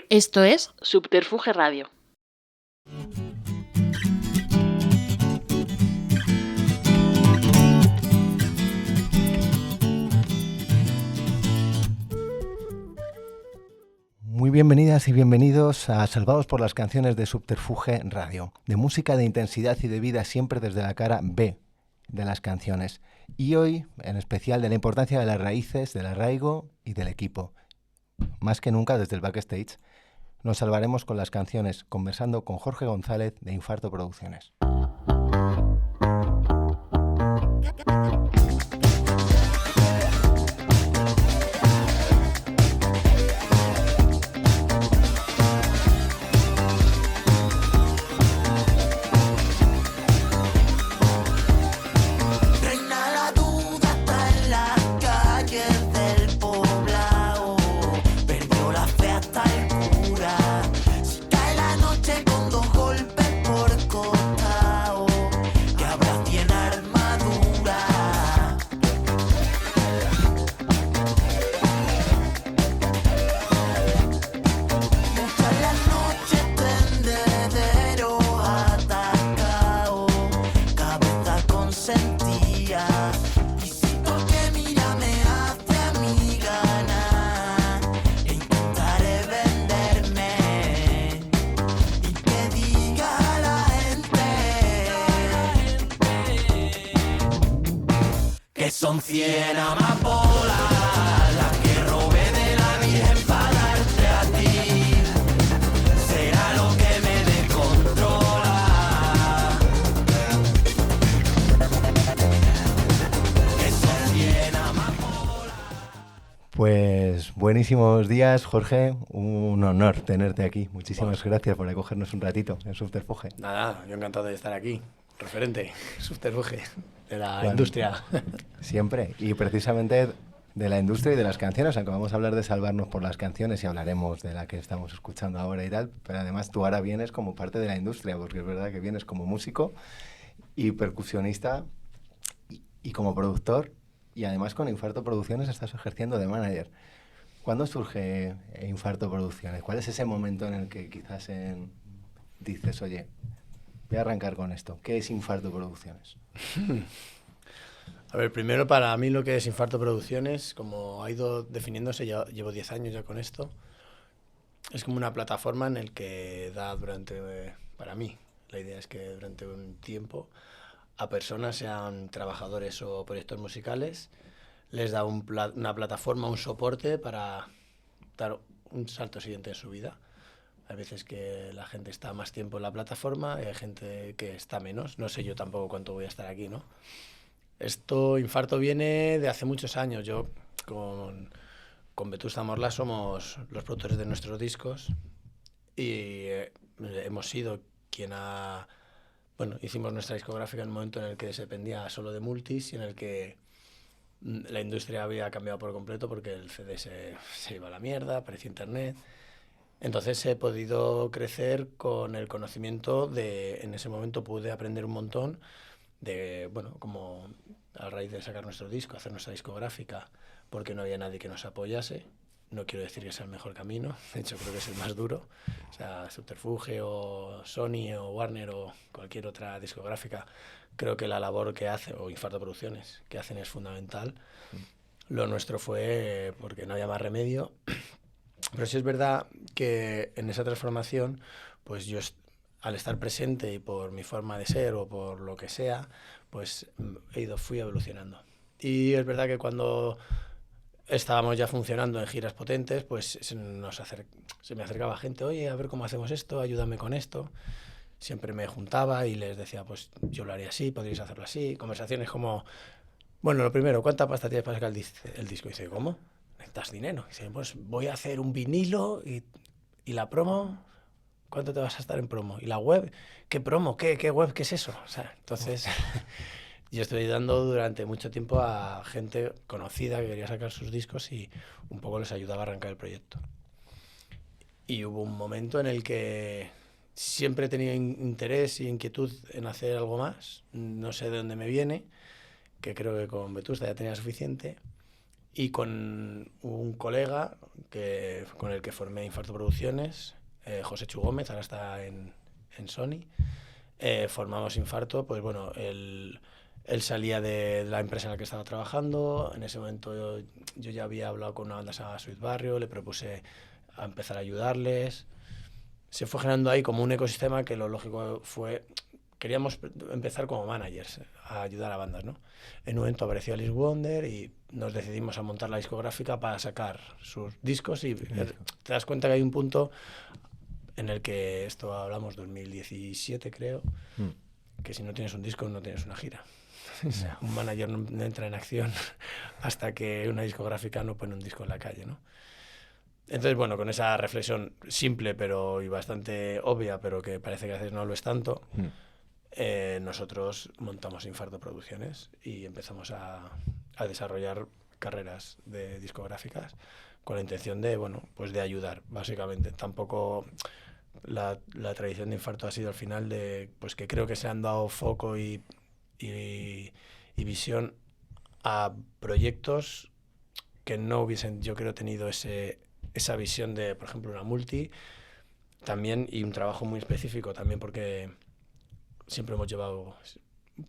Esto es Subterfuge Radio. Muy bienvenidas y bienvenidos a Salvados por las canciones de Subterfuge Radio, de música de intensidad y de vida siempre desde la cara B de las canciones. Y hoy, en especial, de la importancia de las raíces, del arraigo y del equipo. Más que nunca desde el backstage, nos salvaremos con las canciones, conversando con Jorge González de Infarto Producciones. Son 100 amapolas las que robé de la Virgen para darte a ti. Será lo que me descontrola. Que son 100 amapolas. Pues buenísimos días, Jorge. Un honor tenerte aquí. Muchísimas gracias por acogernos un ratito en Subterfuge. Nada, yo encantado de estar aquí. Referente, Subterfuge, de la industria. Siempre, y precisamente de la industria y de las canciones, aunque vamos a hablar de salvarnos por las canciones y hablaremos de la que estamos escuchando ahora y tal, pero además tú ahora vienes como parte de la industria, porque es verdad que vienes como músico y percusionista y como productor, y además con Infarto Producciones estás ejerciendo de manager. ¿Cuándo surge Infarto Producciones? ¿Cuál es ese momento en el que quizás dices, oye, voy a arrancar con esto? ¿Qué es Infarto Producciones? A ver, primero para mí lo que es Infarto Producciones, como ha ido definiéndose, ya llevo 10 años ya con esto, es como una plataforma en el que da para mí, la idea es que durante un tiempo a personas, sean trabajadores o proyectos musicales, les da una plataforma, un soporte para dar un salto siguiente en su vida. Hay veces que la gente está más tiempo en la plataforma y hay gente que está menos. No sé yo tampoco cuánto voy a estar aquí, ¿no? Infarto viene de hace muchos años. Yo con Vetusta Morla somos los productores de nuestros discos y hemos sido hicimos nuestra discográfica en un momento en el que se dependía solo de Multis y en el que la industria había cambiado por completo porque el CD se iba a la mierda, apareció Internet. Entonces he podido crecer con el conocimiento en ese momento pude aprender un montón como a raíz de sacar nuestro disco, hacer nuestra discográfica, porque no había nadie que nos apoyase. No quiero decir que sea el mejor camino, de hecho creo que es el más duro. O sea, Subterfuge o Sony o Warner o cualquier otra discográfica, creo que la labor que hace, o Infarto Producciones, que hacen es fundamental. Lo nuestro fue porque no había más remedio. Pero sí es verdad que en esa transformación, pues yo al estar presente y por mi forma de ser o por lo que sea, pues fui evolucionando. Y es verdad que cuando estábamos ya funcionando en giras potentes, pues se me acercaba gente, oye, a ver cómo hacemos esto, ayúdame con esto. Siempre me juntaba y les decía, pues yo lo haría así, podríais hacerlo así. Conversaciones como, bueno, lo primero, ¿cuánta pasta tienes para sacar el disco? Y dice, ¿cómo? ¿Necesitas dinero? Y dice, pues voy a hacer un vinilo y la promo, ¿cuánto te vas a estar en promo? ¿Y la web? ¿Qué promo? ¿Qué web? ¿Qué es eso? O sea, entonces yo estoy dando durante mucho tiempo a gente conocida que quería sacar sus discos y un poco les ayudaba a arrancar el proyecto. Y hubo un momento en el que siempre he tenido interés y inquietud en hacer algo más. No sé de dónde me viene, que creo que con Vetusta ya tenía suficiente. Y con un colega con el que formé Infarto Producciones, José Chu Gómez, ahora está en Sony, formamos Infarto. Pues bueno, él salía de la empresa en la que estaba trabajando. En ese momento yo ya había hablado con una banda llamada Sweet Barrio, le propuse a empezar a ayudarles. Se fue generando ahí como un ecosistema que lo lógico fue... Queríamos empezar como managers a ayudar a bandas, ¿no? En un momento apareció Alice Wonder y nos decidimos a montar la discográfica para sacar sus discos y te das cuenta que hay un punto en el que, esto hablamos 2017 creo, que si no tienes un disco no tienes una gira. Un manager no entra en acción hasta que una discográfica no pone un disco en la calle, ¿no? Entonces, bueno, con esa reflexión simple y bastante obvia, pero que parece que a veces no lo es tanto, nosotros montamos Infarto Producciones y empezamos a desarrollar carreras de discográficas con la intención de, bueno, pues de ayudar, básicamente. Tampoco la tradición de Infarto ha sido al final de, pues que creo que se han dado foco y visión a proyectos que no hubiesen, yo creo, tenido esa visión de, por ejemplo, una multi también, y un trabajo muy específico también, porque siempre hemos llevado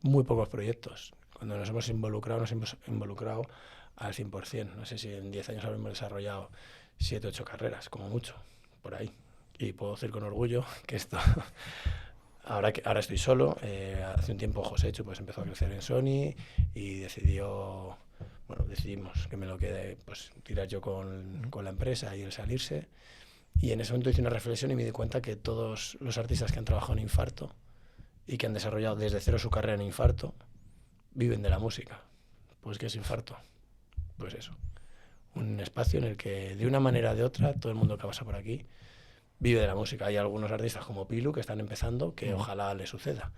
muy pocos proyectos. Cuando nos hemos involucrado al 100%. No sé si en 10 años habremos desarrollado 7, 8 carreras, como mucho, por ahí. Y puedo decir con orgullo que esto... Ahora estoy solo. Hace un tiempo José Chu pues empezó a crecer en Sony y decidimos que me lo quede, pues tirar yo con la empresa y él salirse. Y en ese momento hice una reflexión y me di cuenta que todos los artistas que han trabajado en Infarto y que han desarrollado desde cero su carrera en Infarto viven de la música. Pues ¿qué es Infarto? Pues eso, un espacio en el que de una manera o de otra todo el mundo que pasa por aquí vive de la música. Hay algunos artistas como Pilu que están empezando, que ojalá les suceda,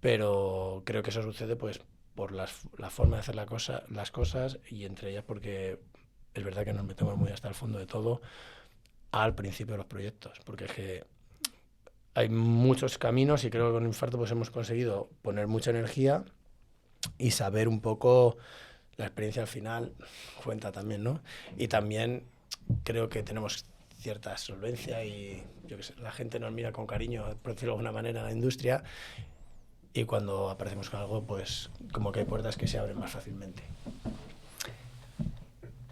pero creo que eso sucede pues por la forma de hacer las cosas, y entre ellas porque es verdad que nos metemos muy hasta el fondo de todo al principio de los proyectos, porque es que hay muchos caminos y creo que con Infarto pues hemos conseguido poner mucha energía y saber un poco. La experiencia al final cuenta también, ¿no? Y también creo que tenemos cierta solvencia y yo qué sé, la gente nos mira con cariño, por decirlo de alguna manera, en la industria, y cuando aparecemos con algo, pues como que hay puertas que se abren más fácilmente.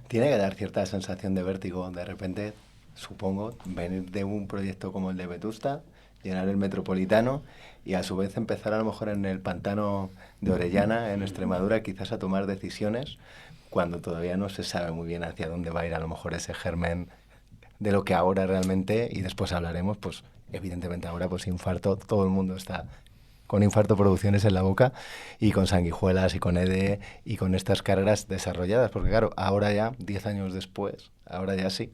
Tiene que dar cierta sensación de vértigo, de repente, supongo, venir de un proyecto como el de Vetusta, llenar el Metropolitano y a su vez empezar a lo mejor en el pantano de Orellana, en Extremadura, quizás a tomar decisiones cuando todavía no se sabe muy bien hacia dónde va a ir a lo mejor ese germen de lo que ahora realmente, y después hablaremos, pues evidentemente ahora pues Infarto, todo el mundo está con Infarto Producciones en la boca y con Sanguijuelas y con EDE y con estas carreras desarrolladas, porque claro, ahora ya, 10 años después, ahora ya sí,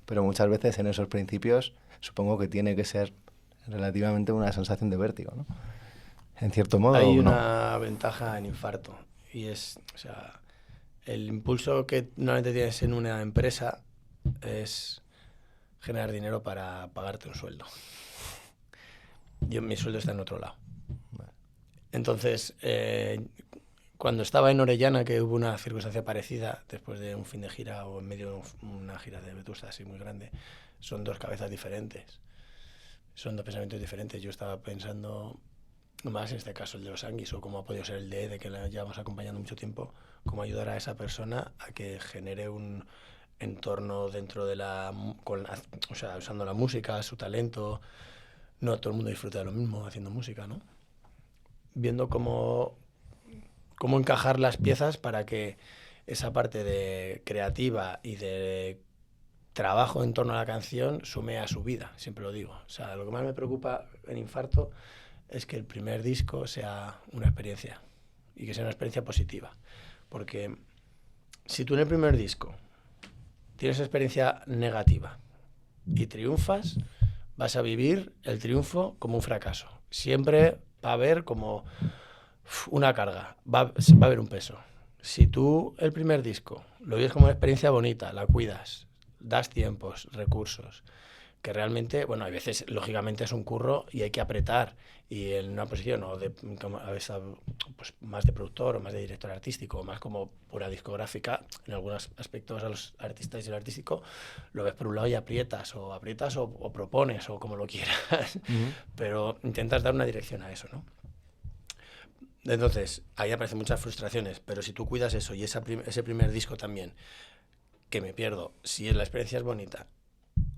pero muchas veces en esos principios supongo que tiene que ser relativamente una sensación de vértigo, ¿no? En cierto modo. Hay una ventaja en Infarto y es, o sea, el impulso que normalmente tienes en una empresa es generar dinero para pagarte un sueldo. Mi sueldo está en otro lado. Entonces, cuando estaba en Orellana, que hubo una circunstancia parecida, después de un fin de gira o en medio de una gira de Vetusta así muy grande, son dos cabezas diferentes. Son dos pensamientos diferentes. Yo estaba pensando más en este caso el de los Anguis, o cómo ha podido ser el de que la llevamos acompañando mucho tiempo, cómo ayudar a esa persona a que genere un entorno dentro de o sea, usando la música, su talento. No todo el mundo disfruta de lo mismo haciendo música, ¿no? Viendo cómo encajar las piezas para que esa parte de creativa y de trabajo en torno a la canción sume a su vida, siempre lo digo. O sea, lo que más me preocupa en Infarto es que el primer disco sea una experiencia y que sea una experiencia positiva. Porque si tú en el primer disco tienes experiencia negativa y triunfas, vas a vivir el triunfo como un fracaso. Siempre va a haber como una carga, va a haber un peso. Si tú el primer disco lo vives como una experiencia bonita, la cuidas, das tiempos, recursos, que realmente, bueno, hay veces, lógicamente, es un curro y hay que apretar. Y en una posición o de, como a veces, pues, más de productor o más de director artístico, o más como pura discográfica, en algunos aspectos a los artistas y el artístico, lo ves por un lado y aprietas o propones o como lo quieras. Pero intentas dar una dirección a eso, ¿no? Entonces, ahí aparecen muchas frustraciones, pero si tú cuidas eso y ese primer disco también, que me pierdo, si la experiencia es bonita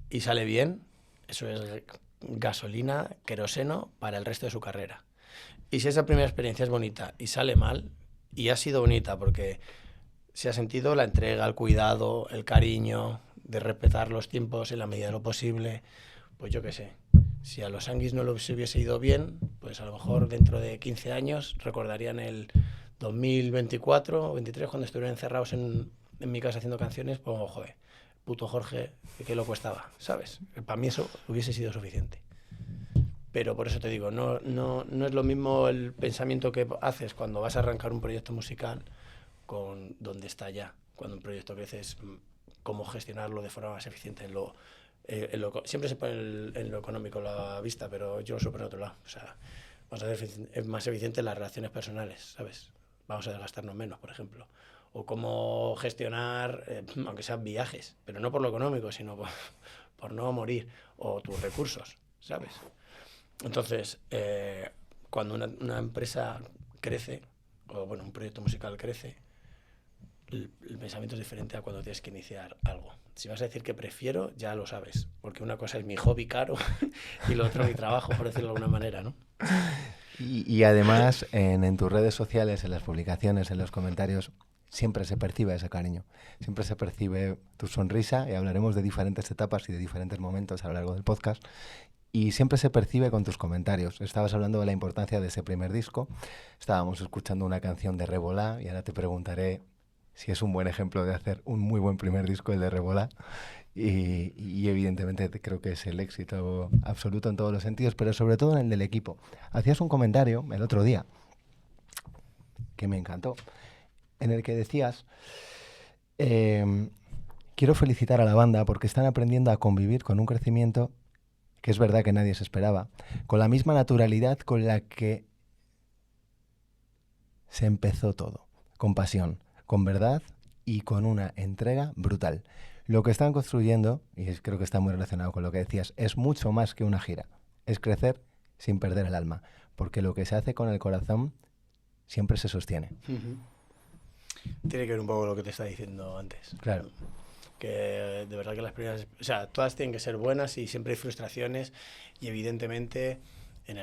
y sale bien, eso es gasolina, queroseno para el resto de su carrera. Y si esa primera experiencia es bonita y sale mal, y ha sido bonita porque se ha sentido la entrega, el cuidado, el cariño, de respetar los tiempos en la medida de lo posible, pues yo qué sé. Si a los Anguis no les hubiese ido bien, pues a lo mejor dentro de 15 años recordarían el 2024 o 23 cuando estuvieron encerrados en mi casa haciendo canciones, pues joder, puto Jorge, que lo cuestaba, ¿sabes? Para mí eso hubiese sido suficiente. Pero por eso te digo, no es lo mismo el pensamiento que haces cuando vas a arrancar un proyecto musical con donde está ya. Cuando un proyecto crece es cómo gestionarlo de forma más eficiente. Siempre se pone en lo económico la vista, pero yo lo suelo en otro lado. O sea, vamos a hacer más eficientes las relaciones personales, ¿sabes? Vamos a desgastarnos menos, por ejemplo. O cómo gestionar, aunque sean viajes, pero no por lo económico, sino por no morir, o tus recursos, ¿sabes? Entonces, cuando una empresa crece, o bueno, un proyecto musical crece, el pensamiento es diferente a cuando tienes que iniciar algo. Si vas a decir que prefiero, ya lo sabes, porque una cosa es mi hobby caro y lo otro mi trabajo, por decirlo de alguna manera, ¿no? Y además, en tus redes sociales, en las publicaciones, en los comentarios, siempre se percibe ese cariño, siempre se percibe tu sonrisa, y hablaremos de diferentes etapas y de diferentes momentos a lo largo del podcast, y siempre se percibe con tus comentarios. Estabas hablando de la importancia de ese primer disco, estábamos escuchando una canción de Rebolá, y ahora te preguntaré si es un buen ejemplo de hacer un muy buen primer disco, el de Rebolá, y evidentemente creo que es el éxito absoluto en todos los sentidos, pero sobre todo en el del equipo. Hacías un comentario el otro día que me encantó, en el que decías, quiero felicitar a la banda porque están aprendiendo a convivir con un crecimiento que es verdad que nadie se esperaba, con la misma naturalidad con la que se empezó todo, con pasión, con verdad y con una entrega brutal. Lo que están construyendo, y creo que está muy relacionado con lo que decías, es mucho más que una gira, es crecer sin perder el alma, porque lo que se hace con el corazón siempre se sostiene. Tiene que ver un poco con lo que te estaba diciendo antes. Claro. Que de verdad que las primeras... O sea, todas tienen que ser buenas y siempre hay frustraciones y evidentemente en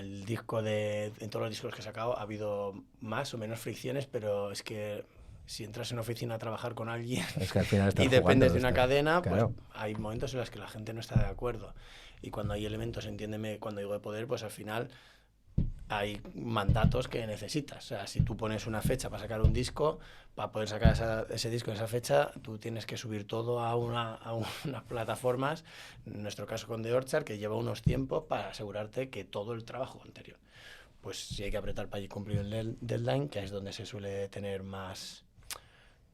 todos los discos que he sacado ha habido más o menos fricciones, pero es que si entras en una oficina a trabajar con alguien es que al final y dependes de una cadena, claro, pues hay momentos en los que la gente no está de acuerdo. Y cuando hay elementos, entiéndeme, cuando digo de poder, pues al final hay mandatos que necesitas. O sea, si tú pones una fecha para sacar un disco, para poder sacar ese disco en esa fecha, tú tienes que subir todo a unas plataformas, en nuestro caso con The Orchard, que lleva unos tiempos para asegurarte que todo el trabajo anterior. Pues si hay que apretar para cumplir el deadline, que es donde se suele tener más...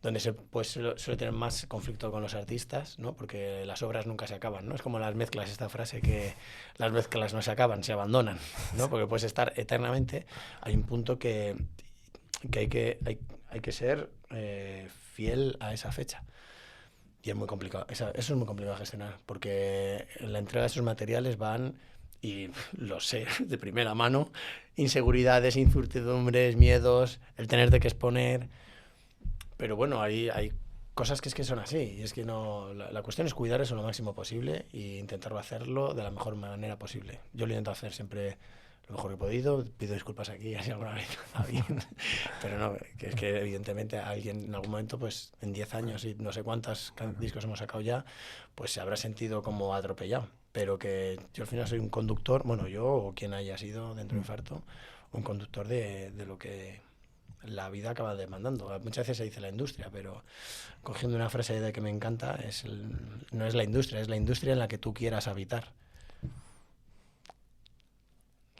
donde suele tener más conflicto con los artistas, ¿no? Porque las obras nunca se acaban, ¿no? Es como las mezclas, esta frase que las mezclas no se acaban, se abandonan, ¿no? Porque puedes estar eternamente. Hay un punto que hay que ser fiel a esa fecha. Y es muy complicado. Eso es muy complicado de gestionar, porque en la entrega de esos materiales van, y lo sé de primera mano, inseguridades, incertidumbres, miedos, el tenerte que exponer... Pero bueno, hay cosas que son así. Y es que no, la cuestión es cuidar eso lo máximo posible e intentarlo hacerlo de la mejor manera posible. Yo lo intento hacer siempre lo mejor que he podido. Pido disculpas aquí si alguna vez no está bien. Pero no, que es que evidentemente alguien en algún momento, pues en 10 años y no sé cuántos discos hemos sacado ya, pues se habrá sentido como atropellado. Pero que yo al final soy un conductor, bueno, yo o quien haya sido dentro de Infarto, un conductor de lo que la vida acaba demandando. Muchas veces se dice la industria, pero cogiendo una frase de que me encanta, no es la industria, es la industria en la que tú quieras habitar.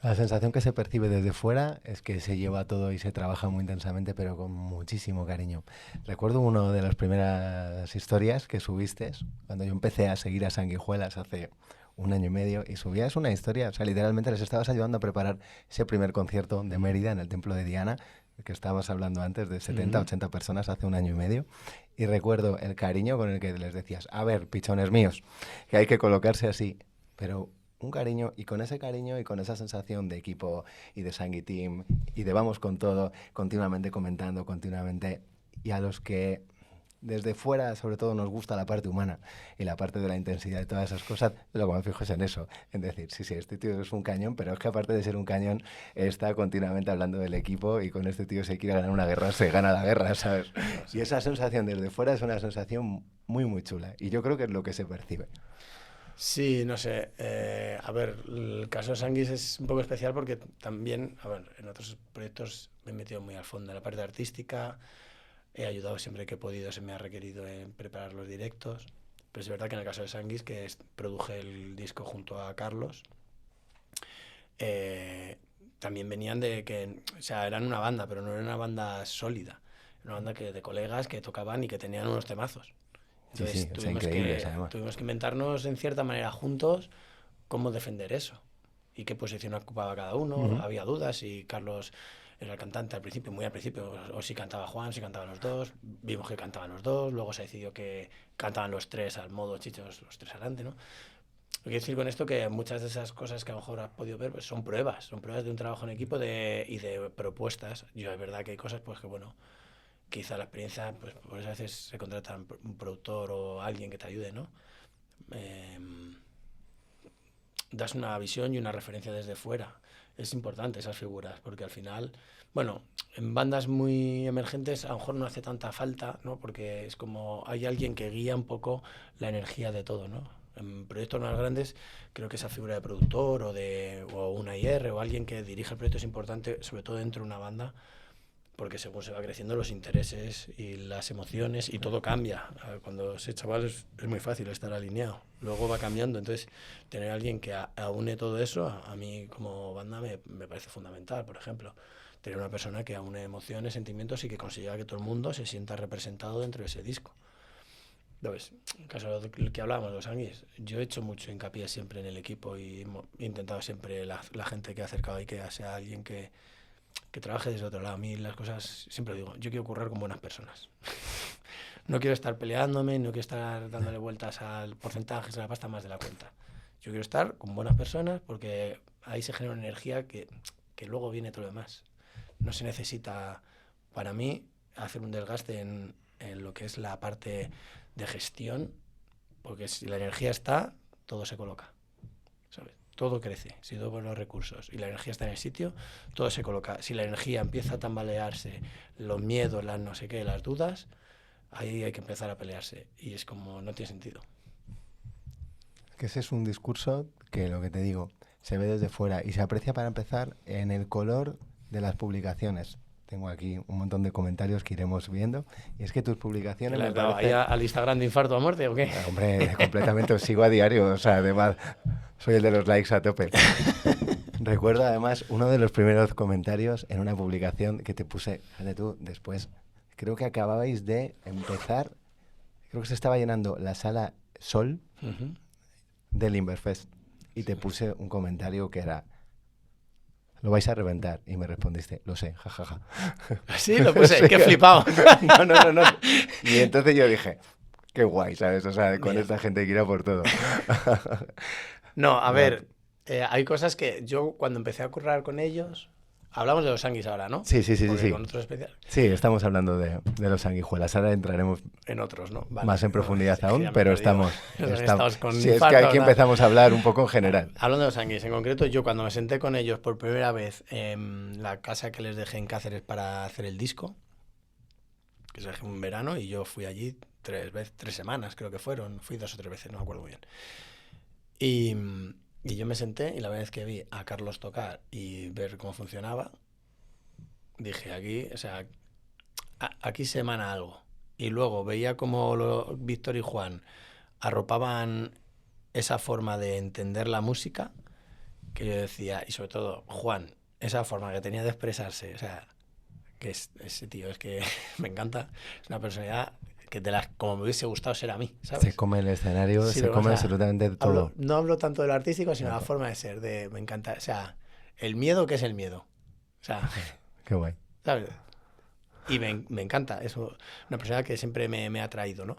La sensación que se percibe desde fuera es que se lleva todo y se trabaja muy intensamente, pero con muchísimo cariño. Recuerdo una de las primeras historias que subiste, cuando yo empecé a seguir a Sanguijuelas hace 1 año y medio, y subías una historia, o sea, literalmente les estabas ayudando a preparar ese primer concierto de Mérida en el Templo de Diana, que estábamos hablando antes, de 70, 80 personas hace 1 año y medio, y recuerdo el cariño con el que les decías, a ver, pichones míos, que hay que colocarse así, pero un cariño, y con ese cariño y con esa sensación de equipo y de Sangui Team y de vamos con todo, continuamente comentando, continuamente, y a los que desde fuera sobre todo nos gusta la parte humana y la parte de la intensidad de todas esas cosas, lo que me fijo es en eso, en decir, sí, este tío es un cañón, pero es que aparte de ser un cañón, está continuamente hablando del equipo y con este tío si quiere ganar una guerra, se gana la guerra, ¿sabes? Y esa sensación desde fuera es una sensación muy, muy chula y yo creo que es lo que se percibe. Sí, no sé. A ver, el caso de Sanguis es un poco especial porque también, a ver, en otros proyectos me he metido muy al fondo en la parte artística, he ayudado siempre que he podido, se me ha requerido en preparar los directos, pero es verdad que en el caso de Sanguis, que produje el disco junto a Carlos, también venían de que, o sea, eran una banda, pero no era una banda sólida, era una banda de colegas que tocaban y que tenían unos temazos. Entonces Sí, tuvimos que inventarnos en cierta manera juntos cómo defender eso y qué posición ocupaba cada uno. Había dudas y Carlos era el cantante al principio, muy al principio, o si cantaba Juan, si cantaban los dos. Vimos que cantaban los dos, luego se decidió que cantaban los tres al modo chichos, los tres adelante, ¿no? Quiero decir con esto que muchas de esas cosas que a lo mejor has podido ver pues son pruebas de un trabajo en equipo y de propuestas. Yo es verdad que hay cosas pues que bueno, quizá la experiencia, pues por eso a veces se contrata un productor o alguien que te ayude, ¿no? Das una visión y una referencia desde fuera. Es importante esas figuras, porque al final, bueno, en bandas muy emergentes a lo mejor no hace tanta falta, ¿no? Porque es como hay alguien que guía un poco la energía de todo, ¿no? En proyectos más grandes creo que esa figura de productor o una IR o alguien que dirige el proyecto es importante, sobre todo dentro de una banda, porque según se va creciendo los intereses y las emociones y todo cambia. Cuando ese chaval es muy fácil estar alineado, luego va cambiando, entonces tener a alguien que aúne todo eso, a mí como banda me parece fundamental. Por ejemplo, tener una persona que aúne emociones, sentimientos y que consiga que todo el mundo se sienta representado dentro de ese disco. Entonces, en el caso del que hablábamos, los Sanguis, yo he hecho mucho hincapié siempre en el equipo y he intentado siempre la gente que ha acercado y que sea alguien que trabaje desde otro lado. A mí las cosas, siempre digo, yo quiero currar con buenas personas. No quiero estar peleándome, no quiero estar dándole vueltas al porcentaje de la pasta más de la cuenta. Yo quiero estar con buenas personas porque ahí se genera una energía que luego viene todo lo demás. No se necesita, para mí, hacer un desgaste en lo que es la parte de gestión, porque si la energía está, todo se coloca, ¿sabes? Todo crece, si todo por los recursos y la energía está en el sitio, todo se coloca. Si la energía empieza a tambalearse, los miedos, las no sé qué, las dudas, ahí hay que empezar a pelearse y es como no tiene sentido. Que ese es un discurso que, lo que te digo, se ve desde fuera y se aprecia, para empezar, en el color de las publicaciones. Tengo aquí un montón de comentarios que iremos viendo. Y es que tus publicaciones... ¿Le has dado ahí al Instagram de Infarto a Muerte o qué? Hombre, completamente, os sigo a diario. O sea, además, soy el de los likes a tope. Recuerdo, además, uno de los primeros comentarios en una publicación que te puse, fíjate tú, después, creo que acababais de empezar, creo que se estaba llenando la sala Sol del Inverfest. Y te puse un comentario que era... Lo vais a reventar. Y me respondiste, lo sé, jajaja. Sí, lo puse, sí, qué flipado. No. Y entonces yo dije, qué guay, ¿sabes? O sea, con esta gente que irá por todo. No, a ver, hay cosas que yo cuando empecé a currar con ellos... Hablamos de los Sanguis ahora, ¿no? Sí. Con otros especiales. Sí, estamos hablando de los sanguijuelas. Ahora entraremos en otros, ¿no? Vale, más en profundidad aún, pero estamos con sí, es que aquí empezamos a hablar un poco en general. Hablando de los Sanguis, en concreto, yo cuando me senté con ellos por primera vez en la casa que les dejé en Cáceres para hacer el disco, que se dejé un verano, y yo fui allí 3 semanas, creo que fueron. Fui 2 o 3 veces, no me acuerdo muy bien. Y yo me senté y la vez que vi a Carlos tocar y ver cómo funcionaba, dije, aquí se emana algo. Y luego veía cómo Víctor y Juan arropaban esa forma de entender la música, que yo decía, y sobre todo Juan, esa forma que tenía de expresarse, o sea, que ese tío es que me encanta, es una personalidad como me hubiese gustado ser a mí, ¿sabes? Se come el escenario, Sí, se pero, come o sea, absolutamente todo. no hablo tanto de lo artístico, sino la forma de ser, me encanta, o sea, el miedo, ¿qué es el miedo? O sea, Qué guay. ¿sabes? Y me encanta, eso, una persona que siempre me ha atraído, ¿no?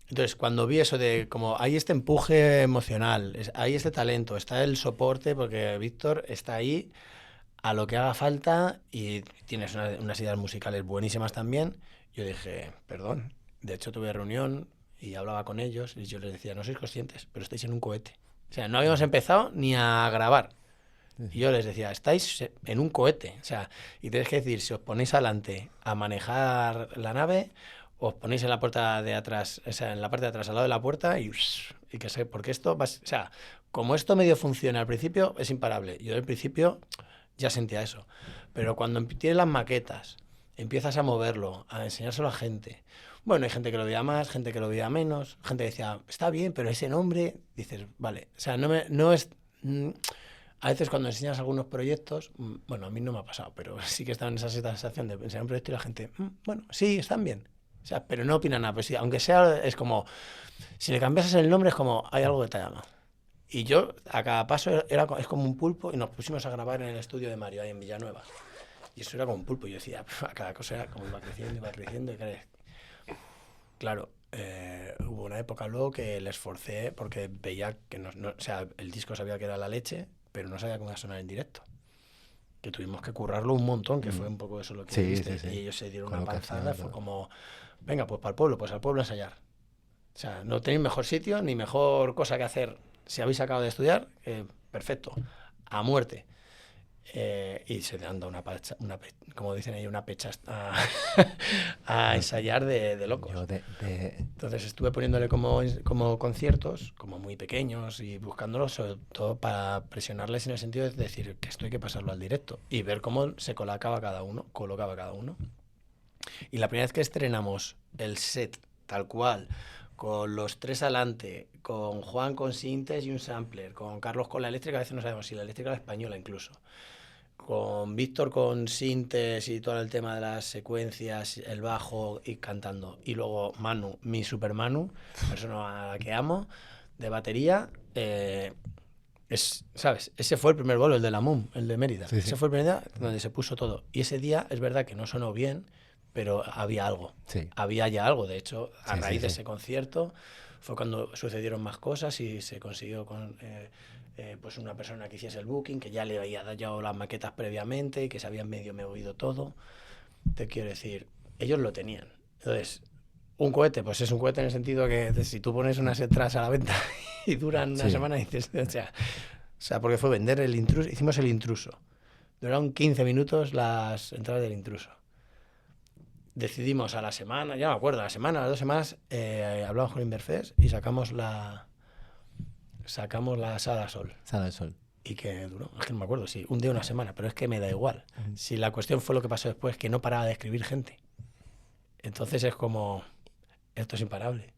Entonces, cuando vi eso de como hay este empuje emocional, hay este talento, está el soporte, porque Víctor está ahí a lo que haga falta y tienes unas ideas musicales buenísimas también, yo dije, perdón, de hecho tuve reunión y hablaba con ellos y yo les decía, no sois conscientes, pero estáis en un cohete. O sea, no habíamos empezado ni a grabar. Y yo les decía, estáis en un cohete, o sea, y tenéis que decir si os ponéis adelante a manejar la nave, os ponéis en la puerta de atrás, o sea, en la parte de atrás al lado de la puerta y que sé, porque esto va, o sea, como esto medio funciona al principio, es imparable. Yo al principio ya sentía eso, pero cuando tienes las maquetas, empiezas a moverlo, a enseñárselo a gente. Bueno, hay gente que lo veía más, gente que lo veía menos, gente que decía, está bien, pero ese nombre, dices, vale, o sea, no es... A veces cuando enseñas algunos proyectos, bueno, a mí no me ha pasado, pero sí que estaba en esa sensación de enseñar un proyecto y la gente, bueno, sí, están bien. O sea, pero no opinan nada. Pues sí, aunque sea, es como, si le cambiases el nombre es como, hay algo que te llama. Y yo, a cada paso, es como un pulpo y nos pusimos a grabar en el estudio de Mario, ahí en Villanueva. Y eso era como un pulpo. Y yo decía, a cada cosa era como iba creciendo. Y claro, hubo una época luego que le esforcé porque veía que o sea, el disco sabía que era la leche, pero no sabía cómo iba a sonar en directo. Que tuvimos que currarlo un montón, que fue un poco eso lo que viste. Sí. Y ellos se dieron una panzada, fue como, venga, pues para el pueblo, pues al pueblo a ensayar. O sea, no tenéis mejor sitio ni mejor cosa que hacer. Si habéis acabado de estudiar, perfecto, a muerte. Y se te anda como dicen ahí, una pecha a ensayar de locos. Entonces estuve poniéndole como conciertos, como muy pequeños y buscándolos sobre todo para presionarles en el sentido de decir que esto hay que pasarlo al directo y ver cómo se colocaba cada uno. Y la primera vez que estrenamos el set tal cual, con los tres adelante, con Juan con sintes y un sampler, con Carlos con la eléctrica, a veces no sabemos si la eléctrica o la española incluso, con Víctor con sintes y todo el tema de las secuencias, el bajo y cantando, y luego Manu, mi super Manu, persona a la que amo, de batería, ¿sabes? Ese fue el primer bolo, el de la MUM, el de Mérida. Sí. Ese fue el primer día donde se puso todo. Y ese día es verdad que no sonó bien, pero había algo. Sí. Había ya algo. De hecho, a raíz de ese concierto fue cuando sucedieron más cosas y se consiguió con pues una persona que hiciese el booking, que ya le había dado las maquetas previamente y que se habían medio oído todo. Te quiero decir, ellos lo tenían. Entonces, un cohete, pues es un cohete en el sentido que si tú pones unas entradas a la venta y duran una semana, dices, o sea, porque fue vender el intruso, hicimos el intruso. Duraron 15 minutos las entradas del intruso. Decidimos a la semana, ya me acuerdo, a las 2 semanas, hablamos con Inverfest y sacamos la Sala Sol. Sala Sol. Y que duró, es que no me acuerdo, sí, un día o una semana, pero es que me da igual. Si la cuestión fue lo que pasó después, que no paraba de escribir gente. Entonces es como, esto es imparable.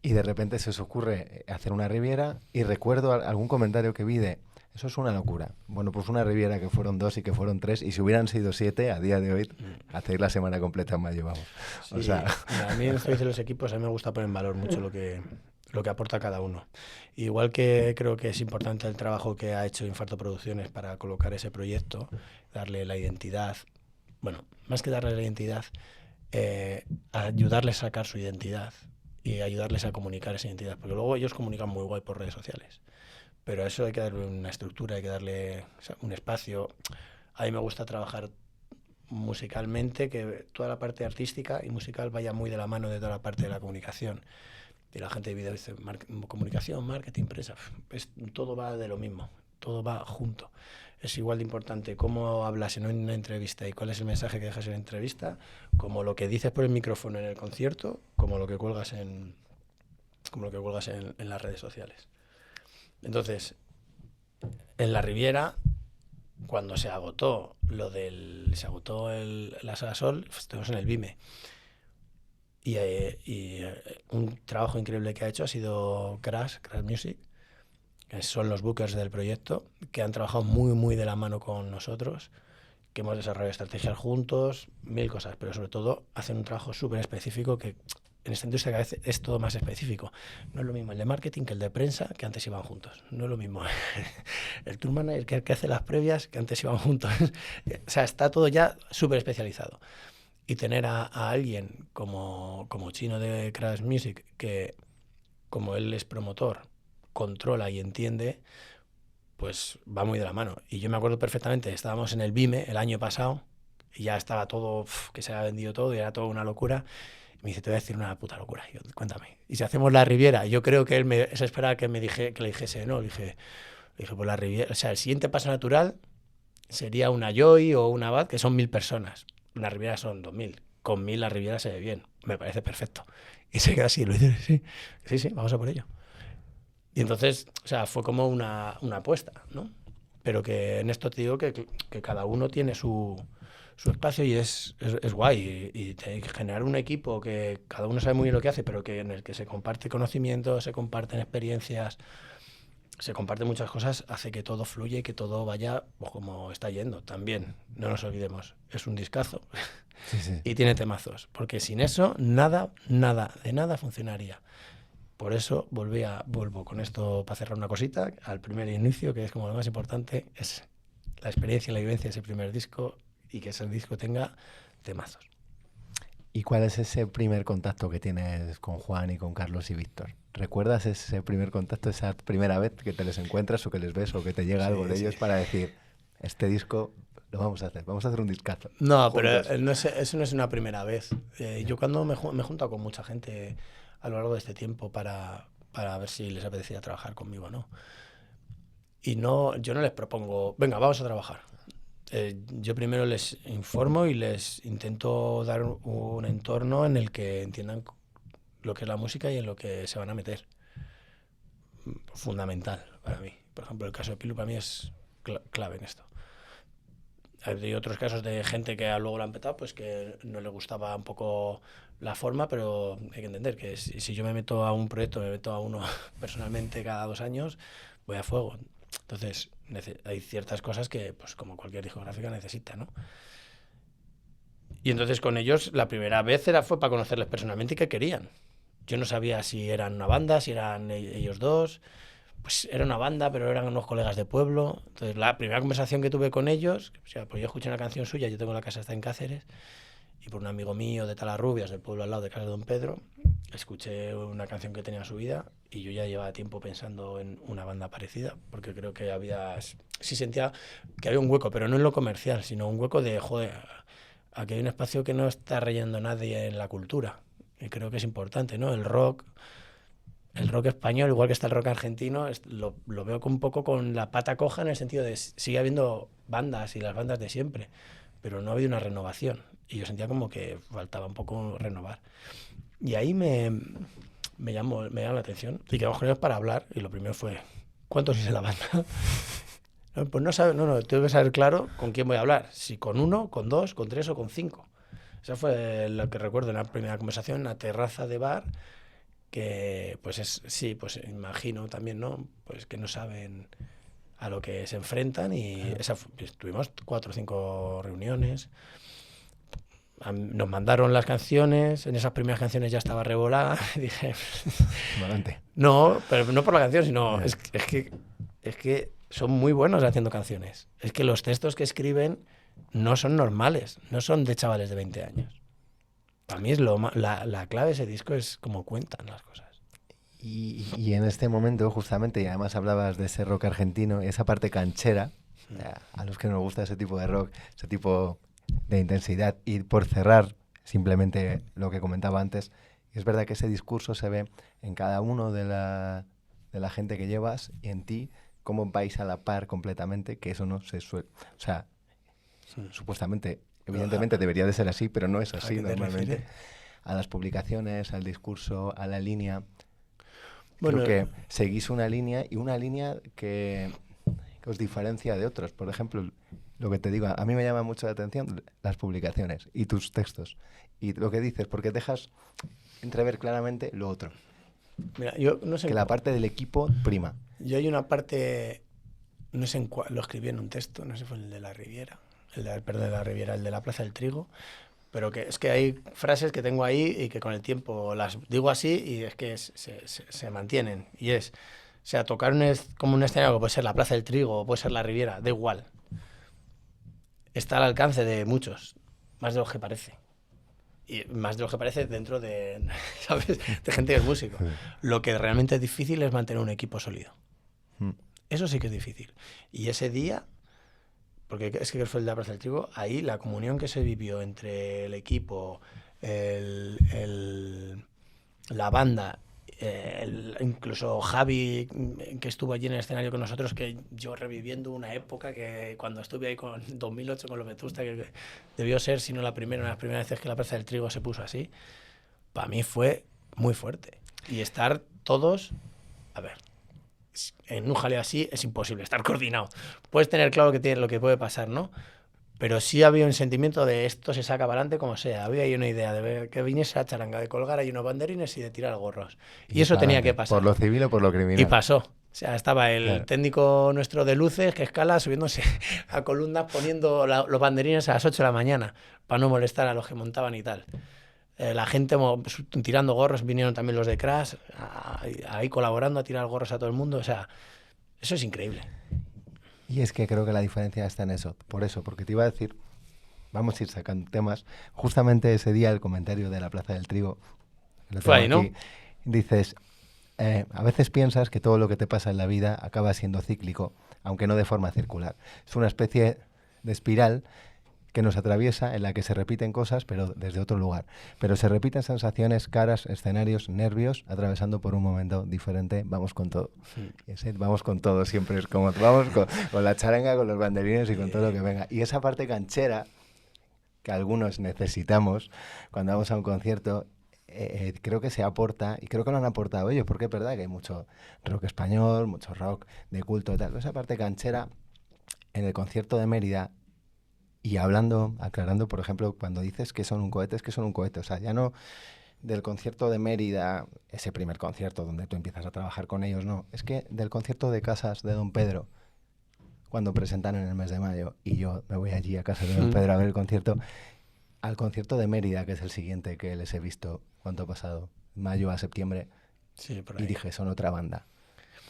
Y de repente se os ocurre hacer una Riviera y recuerdo algún comentario que vi de, eso es una locura. Bueno, pues una Riviera que fueron 2 y que fueron 3 y si hubieran sido 7 a día de hoy, hacéis la semana completa en mayo, vamos. Sí, o sea... A mí en los equipos a mí me gusta poner en valor mucho lo que aporta cada uno. Igual que creo que es importante el trabajo que ha hecho Infarto Producciones para colocar ese proyecto, darle la identidad, bueno, más que darle la identidad, ayudarles a sacar su identidad y ayudarles a comunicar esa identidad, porque luego ellos comunican muy guay por redes sociales, pero a eso hay que darle una estructura, hay que darle un espacio. A mí me gusta trabajar musicalmente, que toda la parte artística y musical vaya muy de la mano de toda la parte de la comunicación. Y la gente de video dice comunicación, marketing, prensa, todo va de lo mismo, todo va junto. Es igual de importante cómo hablas en una entrevista y cuál es el mensaje que dejas en la entrevista, como lo que dices por el micrófono en el concierto, como lo que cuelgas en las redes sociales. Entonces, en la Riviera, cuando se agotó la Sala Sol, estuvimos en el BIME. Y un trabajo increíble que ha hecho ha sido Crash Music, que son los bookers del proyecto, que han trabajado muy, muy de la mano con nosotros, que hemos desarrollado estrategias juntos, 1000 cosas, pero sobre todo hacen un trabajo súper específico que en esta industria cada vez es todo más específico. No es lo mismo el de marketing que el de prensa, que antes iban juntos. No es lo mismo el tour manager que el que hace las previas, que antes iban juntos. O sea, está todo ya súper especializado. Y tener a alguien como Chino de Crash Music, que como él es promotor, controla y entiende, pues va muy de la mano. Y yo me acuerdo perfectamente, estábamos en el BIME el año pasado, y ya estaba todo, que se había vendido todo, y era toda una locura. Y me dice, te voy a decir una puta locura. Y yo, cuéntame. Y si hacemos la Riviera, yo creo que él se esperaba que le dijese, no, le dije, pues la Riviera, o sea, el siguiente paso natural sería una Joy o una Bad, que son 1000 personas. Una Riviera son 2000. Con 1000 la Riviera se ve bien. Me parece perfecto. Y se queda así, lo dice, sí, vamos a por ello. Y entonces, o sea, fue como una apuesta, ¿no? Pero que en esto te digo que cada uno tiene su espacio y es guay. Y generar un equipo que cada uno sabe muy bien lo que hace, pero que en el que se comparte conocimiento, se comparten experiencias, se comparten muchas cosas, hace que todo fluya y que todo vaya como está yendo. También, no nos olvidemos, es un discazo. Sí. Y tiene temazos. Porque sin eso, nada funcionaría. Por eso vuelvo con esto para cerrar una cosita, al primer inicio, que es como lo más importante, es la experiencia y la vivencia de ese primer disco y que ese disco tenga temazos. ¿Y cuál es ese primer contacto que tienes con Juan y con Carlos y Víctor? ¿Recuerdas ese primer contacto, esa primera vez que te les encuentras o que les ves o que te llega algo de ellos para decir, este disco lo vamos a hacer un discazo? No, juntos? pero eso no es una primera vez. Yo cuando me he juntado con mucha gente a lo largo de este tiempo para ver si les apetecía trabajar conmigo o no. Y no, yo no les propongo, venga, vamos a trabajar. Yo primero les informo y les intento dar un entorno en el que entiendan lo que es la música y en lo que se van a meter. Fundamental para mí. Por ejemplo, el caso de Pilu para mí es clave en esto. Hay otros casos de gente que luego lo han petado, pues que no le gustaba un poco la forma, pero hay que entender que si yo me meto a un proyecto, me meto a uno personalmente cada 2 años, voy a fuego. Entonces, hay ciertas cosas que, pues como cualquier discográfica, necesita, ¿no? Y entonces con ellos, la primera vez fue para conocerles personalmente y qué querían. Yo no sabía si eran una banda, si eran ellos dos. Pues era una banda, pero eran unos colegas de pueblo. Entonces, la primera conversación que tuve con ellos, o sea, pues yo escuché una canción suya, yo tengo la casa está en Cáceres, y por un amigo mío de Talarrubias, del pueblo al lado de Casa de Don Pedro, escuché una canción que tenía subida y yo ya llevaba tiempo pensando en una banda parecida, porque creo que sí sentía que había un hueco, pero no en lo comercial, sino un hueco de, joder, aquí hay un espacio que no está rellenando nadie en la cultura, y creo que es importante, ¿no? El rock español, igual que está el rock argentino, lo veo un poco con la pata coja en el sentido de sigue habiendo bandas y las bandas de siempre, pero no ha habido una renovación. Y yo sentía como que faltaba un poco renovar. Y ahí me llamó la atención. Y quedamos con ellos para hablar. Y lo primero fue, ¿cuántos es en la banda? Pues no, tengo que saber claro con quién voy a hablar. Si con 1, con 2, con 3 o con 5. Eso fue lo que recuerdo en la primera conversación, en una terraza de bar, que pues pues imagino también, ¿no? Pues que no saben a lo que se enfrentan y tuvimos 4 o 5 reuniones. Nos mandaron las canciones, en esas primeras canciones ya estaba revolada. Dije, no, pero no por la canción, sino es que son muy buenos haciendo canciones. Es que los textos que escriben no son normales, no son de chavales de 20 años. Para mí es la clave de ese disco es cómo cuentan las cosas. Y en este momento, justamente, y además hablabas de ese rock argentino, esa parte canchera, a los que nos gusta ese tipo de rock, ese tipo de intensidad. Y por cerrar, simplemente lo que comentaba antes, es verdad que ese discurso se ve en cada uno de la gente que llevas y en ti, cómo vais a la par completamente, que eso no se suele... O sea, supuestamente, evidentemente debería de ser así, pero no es así normalmente. A las publicaciones, al discurso, a la línea... Bueno, creo que seguís una línea y una línea que os diferencia de otros. Por ejemplo, lo que te digo, a mí me llama mucho la atención las publicaciones y tus textos. Y lo que dices, porque dejas entrever claramente lo otro. Mira, yo no sé que la parte del equipo prima. Yo hay una parte, no sé en cuál, lo escribí en un texto, no sé si fue el de la Riviera, el de la Riviera, el de la Plaza del Trigo, pero que es que hay frases que tengo ahí y que con el tiempo las digo así y es que se mantienen. Y es, o sea, tocar como un escenario que puede ser la Plaza del Trigo o puede ser la Riviera, da igual. Está al alcance de muchos, más de los que parece. Y más de lo que parece dentro de, ¿sabes? De gente que es músico. Sí. Lo que realmente es difícil es mantener un equipo sólido. Mm. Eso sí que es difícil. Y ese día, porque es que fue el de la Plaza del Trigo, ahí la comunión que se vivió entre el equipo, la banda, incluso Javi, que estuvo allí en el escenario con nosotros, que yo reviviendo una época que cuando estuve ahí con 2008 con los Vetusta, que debió ser, si no la primera, una de las primeras veces que la Plaza del Trigo se puso así, para mí fue muy fuerte. Y estar todos, a ver, en un jaleo así es imposible estar coordinado. Puedes tener claro lo que puede pasar, ¿no? Pero sí había un sentimiento de esto se saca para adelante como sea. Había ahí una idea de ver que viniese a charanga, de colgar ahí unos banderines y de tirar gorros. Y eso tenía que pasar. Por lo civil o por lo criminal. Y pasó. O sea, estaba el Claro. técnico nuestro de luces que escala subiéndose a columnas poniendo los banderines a las 8 de la mañana para no molestar a los que montaban y tal. La gente tirando gorros, vinieron también los de Crash, ahí colaborando a tirar gorros a todo el mundo. O sea, eso es increíble. Y es que creo que la diferencia está en eso. Por eso, porque te iba a decir, vamos a ir sacando temas. Justamente ese día el comentario de la Plaza del Trigo, lo Fue tengo ahí, aquí, dices, a veces piensas que todo lo que te pasa en la vida acaba siendo cíclico, aunque no de forma circular. Es una especie de espiral que nos atraviesa, en la que se repiten cosas, pero desde otro lugar. Pero se repiten sensaciones, caras, escenarios, nervios, atravesando por un momento diferente. Vamos con todo. Y ese vamos con todo siempre es como vamos con la charanga, con los banderines y con todo lo que venga. Y esa parte canchera que algunos necesitamos cuando vamos a un concierto, creo que se aporta, y creo que lo han aportado ellos, porque es verdad que hay mucho rock español, mucho rock de culto y tal. Esa parte canchera en el concierto de Mérida. Y aclarando, por ejemplo, cuando dices que son un cohete, es que son un cohete. O sea, ya no del concierto de Mérida, ese primer concierto donde tú empiezas a trabajar con ellos, no. Es que del concierto de Casas de Don Pedro, cuando presentan en el mes de mayo, y yo me voy allí a Casas de Don Pedro a ver el concierto, al concierto de Mérida, que es el siguiente que les he visto, ¿cuánto ha pasado? Mayo a septiembre. Sí, por ahí. Y dije, son otra banda.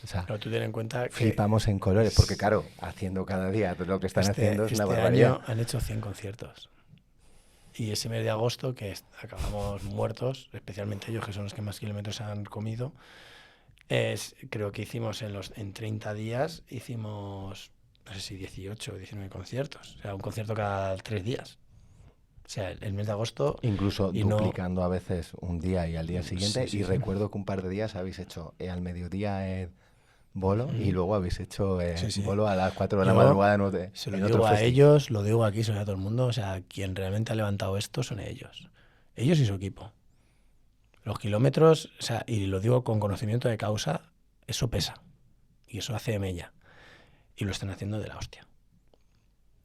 O sea, pero tú ten en cuenta que flipamos en colores, porque claro, haciendo cada día lo que están haciendo es una barbaridad. Año han hecho 100 conciertos. Y ese mes de agosto, que acabamos muertos, especialmente ellos, que son los que más kilómetros han comido, creo que hicimos en 30 días, hicimos, no sé si 18 o 19 conciertos. O sea, un concierto cada 3 días. O sea, el mes de agosto... Incluso y duplicando a veces un día y al día siguiente. Sí, y sí. recuerdo que un par de días habéis hecho al mediodía bolo y luego habéis hecho Sí. bolo a las 4 de la Yo madrugada se lo en digo otro a festival. ellos, lo digo aquí, se lo digo a todo el mundo. O sea, quien realmente ha levantado esto son ellos. Ellos y su equipo. Los kilómetros, o sea, y lo digo con conocimiento de causa, eso pesa. Y eso hace mella. Y lo están haciendo de la hostia.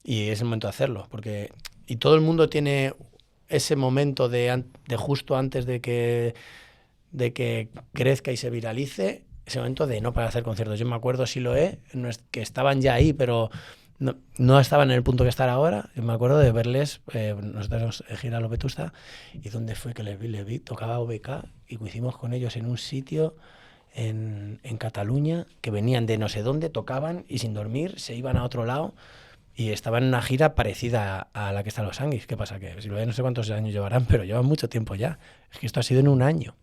Y es el momento de hacerlo. Y todo el mundo tiene ese momento de justo antes de que crezca y se viralice, ese momento de no parar de hacer conciertos. Yo me acuerdo, Siloé, que estaban ya ahí, pero no estaban en el punto que están ahora. Yo me acuerdo de verles, nosotros gira a los Vetusta, y dónde fue que les vi, tocaba OBK, y lo hicimos con ellos en un sitio en Cataluña, que venían de no sé dónde, tocaban, y sin dormir se iban a otro lado, y estaban en una gira parecida a la que están los Anguis. ¿Qué pasa? Que Siloé no sé cuántos años llevarán, pero llevan mucho tiempo ya. Es que esto ha sido en un año.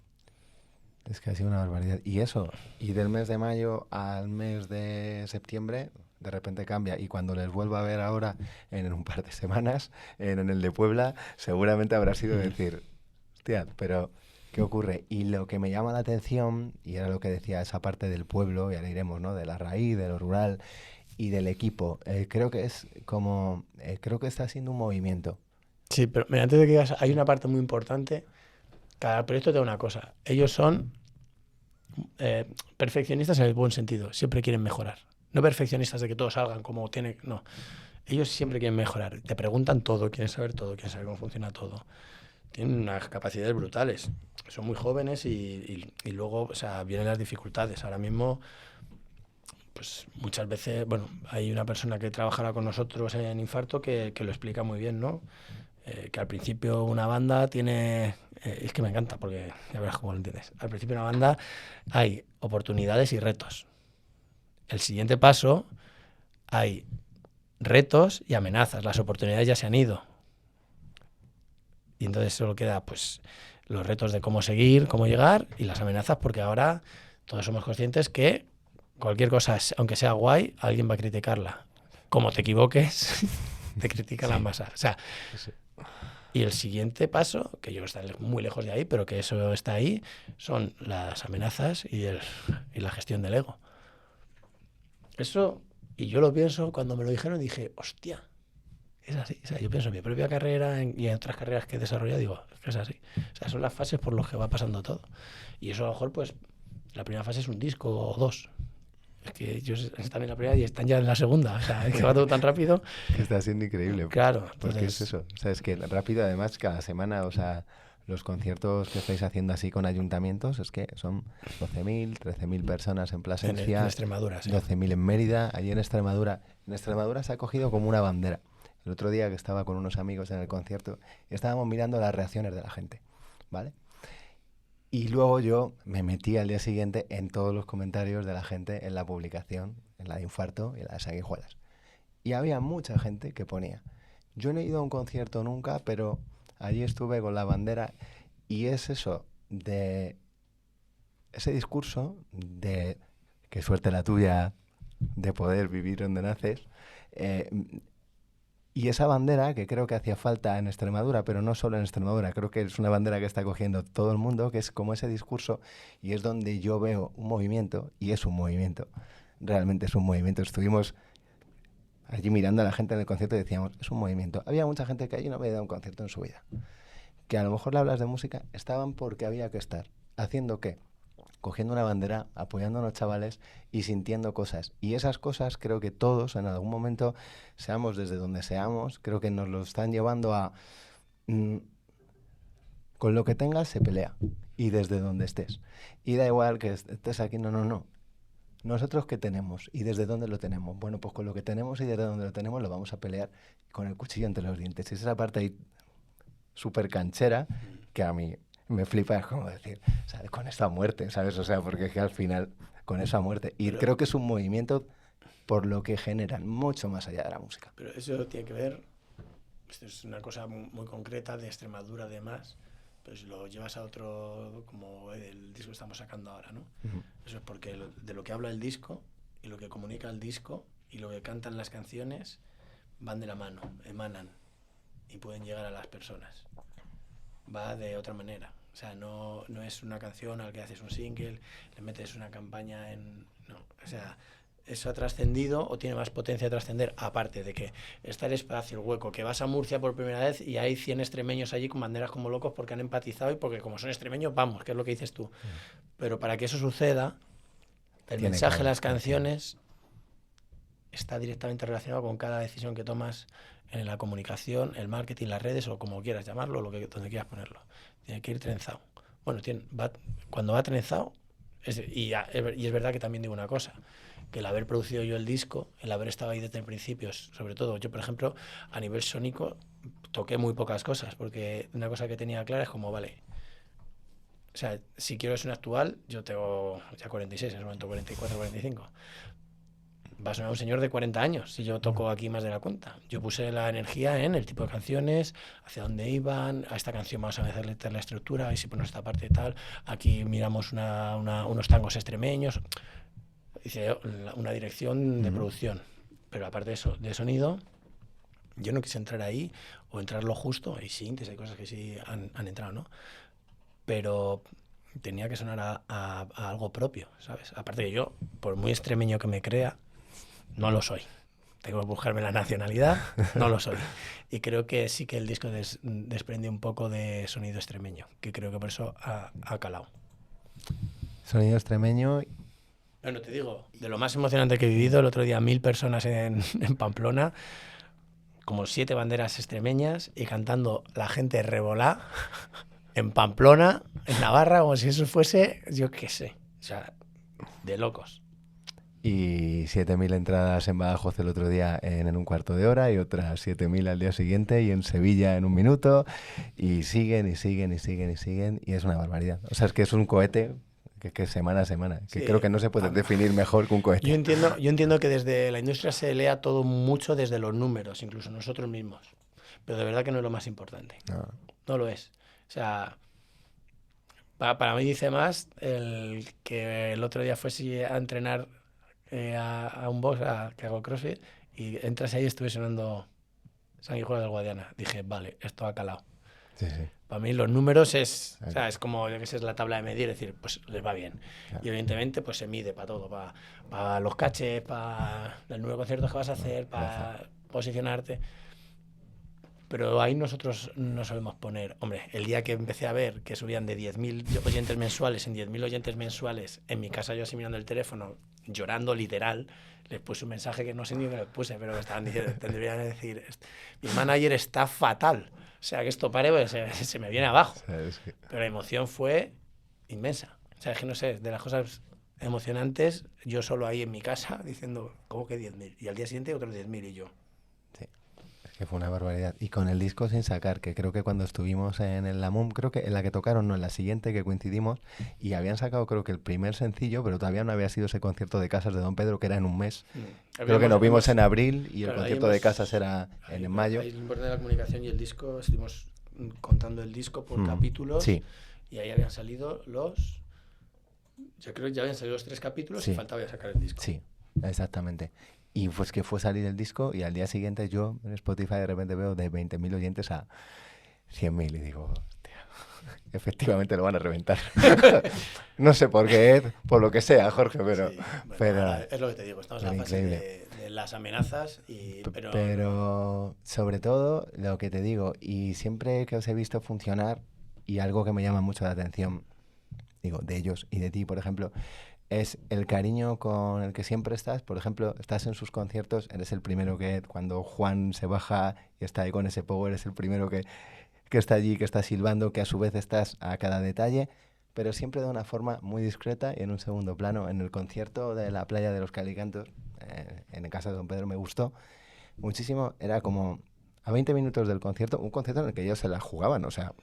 Es que ha sido una barbaridad. Y eso, y del mes de mayo al mes de septiembre, de repente cambia. Y cuando les vuelva a ver ahora, en un par de semanas, en el de Puebla, seguramente habrá sido decir, hostia, pero ¿qué ocurre? Y lo que me llama la atención, y era lo que decía esa parte del pueblo, y ahora iremos, ¿no? De la raíz, de lo rural y del equipo. Creo que es como, creo que está siendo un movimiento. Sí, pero mira, antes de que digas, hay una parte muy importante. Cada proyecto tiene una cosa. Ellos son perfeccionistas en el buen sentido. Siempre quieren mejorar. No perfeccionistas de que todos salgan como tiene. No. Ellos siempre quieren mejorar. Te preguntan todo, quieren saber todo, quieren saber cómo funciona todo. Tienen unas capacidades brutales. Son muy jóvenes y luego, o sea, vienen las dificultades. Ahora mismo, pues muchas veces, bueno, hay una persona que trabajará con nosotros en Infarto que lo explica muy bien, ¿no? Que al principio una banda tiene... es que me encanta porque ya verás cómo lo entiendes. Al principio una banda hay oportunidades y retos. El siguiente paso hay retos y amenazas. Las oportunidades ya se han ido. Y entonces solo queda pues los retos de cómo seguir, cómo llegar y las amenazas porque ahora todos somos conscientes que cualquier cosa, aunque sea guay, alguien va a criticarla. Como te equivoques, te critica la masa. O sea, y el siguiente paso, que yo está muy lejos de ahí, pero que eso está ahí, son las amenazas y la gestión del ego. Eso, y yo lo pienso, cuando me lo dijeron dije, hostia, es así. O sea, yo pienso en mi propia carrera y en otras carreras que he desarrollado, digo, es que es así. O sea, son las fases por las que va pasando todo. Y eso a lo mejor, pues, la primera fase es un disco o 2. Es que ellos están en la primera y están ya en la segunda. O sea, es que va todo tan rápido. Que está siendo increíble. Claro. Porque Entonces, es eso. O sea, es que rápido, además, cada semana, o sea, los conciertos que estáis haciendo así con ayuntamientos, es que son 12.000, 13.000 personas en Plasencia. En Extremadura, sí. 12.000 en Mérida, allí en Extremadura. En Extremadura se ha cogido como una bandera. El otro día que estaba con unos amigos en el concierto, estábamos mirando las reacciones de la gente, ¿vale? Y luego yo me metí al día siguiente en todos los comentarios de la gente en la publicación, en la de Infarto y en la de Sanguijuelas. Y había mucha gente que ponía, yo no he ido a un concierto nunca, pero allí estuve con la bandera. Y es eso, de ese discurso de qué suerte la tuya de poder vivir donde naces, y esa bandera que creo que hacía falta en Extremadura, pero no solo en Extremadura, creo que es una bandera que está cogiendo todo el mundo, que es como ese discurso, y es donde yo veo un movimiento, y es un movimiento, realmente es un movimiento. Estuvimos allí mirando a la gente en el concierto y decíamos, es un movimiento. Había mucha gente que allí no había dado un concierto en su vida, que a lo mejor le hablas de música, estaban porque había que estar. ¿Haciendo qué? Cogiendo una bandera, apoyando a los chavales y sintiendo cosas. Y esas cosas creo que todos en algún momento, seamos desde donde seamos, creo que nos lo están llevando a... con lo que tengas se pelea. Y desde donde estés. Y da igual que estés aquí, no. ¿Nosotros qué tenemos? ¿Y desde dónde lo tenemos? Bueno, pues con lo que tenemos y desde dónde lo tenemos lo vamos a pelear con el cuchillo entre los dientes. Y esa parte ahí súper canchera que a mí... me flipa, es como decir, ¿sabes? Con esta muerte, ¿sabes? O sea, porque es que al final, con esa muerte. Y creo que es un movimiento por lo que generan, mucho más allá de la música. Pero eso tiene que ver, esto es una cosa muy concreta de Extremadura además, pero si lo llevas a otro, como el disco que estamos sacando ahora, ¿no? Uh-huh. Eso es porque de lo que habla el disco y lo que comunica el disco y lo que cantan las canciones van de la mano, emanan y pueden llegar a las personas. Va de otra manera. O sea, no es una canción al que haces un single, le metes una campaña en... No, o sea, eso ha trascendido o tiene más potencia de trascender, aparte de que está el espacio, el hueco, que vas a Murcia por primera vez y hay 100 extremeños allí con banderas como locos porque han empatizado y porque como son extremeños, vamos, que es lo que dices tú. Pero para que eso suceda, el mensaje de las canciones está directamente relacionado con cada decisión que tomas en la comunicación, el marketing, las redes o como quieras llamarlo, donde quieras ponerlo. Tiene que ir trenzado. Bueno, cuando va trenzado, y es verdad que también digo una cosa, que el haber producido yo el disco, el haber estado ahí desde el principio, sobre todo yo, por ejemplo, a nivel sónico, toqué muy pocas cosas, porque una cosa que tenía clara es como, vale, o sea, si quiero ser un actual, yo tengo ya 46, en ese momento 44, 45. Va a sonar un señor de 40 años si yo toco aquí más de la cuenta. Yo puse la energía en el tipo de canciones, hacia dónde iban, a esta canción vamos a meterle la estructura, y si ponemos esta parte tal, aquí miramos unos tangos extremeños. Hice una dirección de producción. Pero aparte de eso, de sonido, yo no quise entrar ahí o entrar lo justo. Hay sintes, hay cosas que sí han entrado, ¿no? Pero tenía que sonar a algo propio, ¿sabes? Aparte que yo, por muy extremeño que me crea, no lo soy. Tengo que buscarme la nacionalidad, no lo soy. Y creo que sí que el disco desprende un poco de sonido extremeño, que creo que por eso ha calado. Sonido extremeño. Bueno, te digo, de lo más emocionante que he vivido, el otro día 1000 personas en Pamplona, como 7 banderas extremeñas y cantando la gente revolá en Pamplona, en Navarra, como si eso fuese, yo qué sé, o sea, de locos. Y 7.000 entradas en Badajoz el otro día en un cuarto de hora y otras 7.000 al día siguiente y en Sevilla en un minuto. Y siguen y siguen y siguen y siguen y es una barbaridad. O sea, es que es un cohete que semana a semana. Que Sí. creo que no se puede definir mejor que un cohete. Yo entiendo que desde la industria se lea todo mucho desde los números, incluso nosotros mismos. Pero de verdad que no es lo más importante. No. No lo es. O sea, para mí dice más el que el otro día fuese a entrenar a un box que hago CrossFit y entras ahí y estuve sonando Sanguijuela del Guadiana. Dije, vale, esto ha calado. Sí, sí. Para mí los números es, o sea, es como, yo que sé, es la tabla de medir, es decir, pues les va bien. Claro. Y evidentemente pues se mide para todo, para los caches, para los nuevos conciertos que vas a hacer, para posicionarte. Pero ahí nosotros no solemos poner, hombre, el día que empecé a ver que subían de 10.000 oyentes mensuales en 10.000 oyentes mensuales, en mi casa yo así mirando el teléfono, llorando literal, les puse un mensaje que no sé ni qué les puse, pero que estaban diciendo, tendrían que decir, mi manager está fatal, o sea que esto pare, pues, se me viene abajo. O sea, es que- Pero la emoción fue inmensa. O sea, es que no sé, de las cosas emocionantes, yo solo ahí en mi casa diciendo, ¿cómo que 10.000? Y al día siguiente otros 10.000 y yo. Sí, es que fue una barbaridad. Y con el disco sin sacar, que creo que cuando estuvimos en el Lamum, creo que en la que tocaron, no, en la siguiente que coincidimos, y habían sacado creo que el primer sencillo, pero todavía no había sido ese concierto de casas de Don Pedro, que era en un mes. Creo que nos vimos en abril y el Claro, ahí concierto de hemos- casas era ahí, en mayo. Ahí es importante la comunicación y el disco, estuvimos contando el disco por Mm, capítulos sí. y ahí habían salido yo creo que ya habían salido los 3 capítulos Sí. y faltaba ya sacar el disco. Sí, exactamente. Y pues que fue salir el disco y al día siguiente yo en Spotify de repente veo de 20.000 oyentes a 100.000 y digo, hostia, efectivamente lo van a reventar. No sé por qué, por lo que sea, Jorge, pero... Sí, bueno, pero ahora es lo que te digo, estamos en la pero fase increíble. de las amenazas, pero Pero sobre todo lo que te digo, y siempre que os he visto funcionar, y algo que me llama mucho la atención, digo, de ellos y de ti, por ejemplo, es el cariño con el que siempre estás. Por ejemplo, estás en sus conciertos, eres el primero que, cuando Juan se baja y está ahí con ese power, eres el primero que está allí, que está silbando, que a su vez estás a cada detalle, pero siempre de una forma muy discreta y en un segundo plano. En el concierto de la playa de los Calicantos, en casa de Don Pedro, me gustó muchísimo. Era como a 20 minutos del concierto, un concierto en el que ellos se la jugaban, o sea,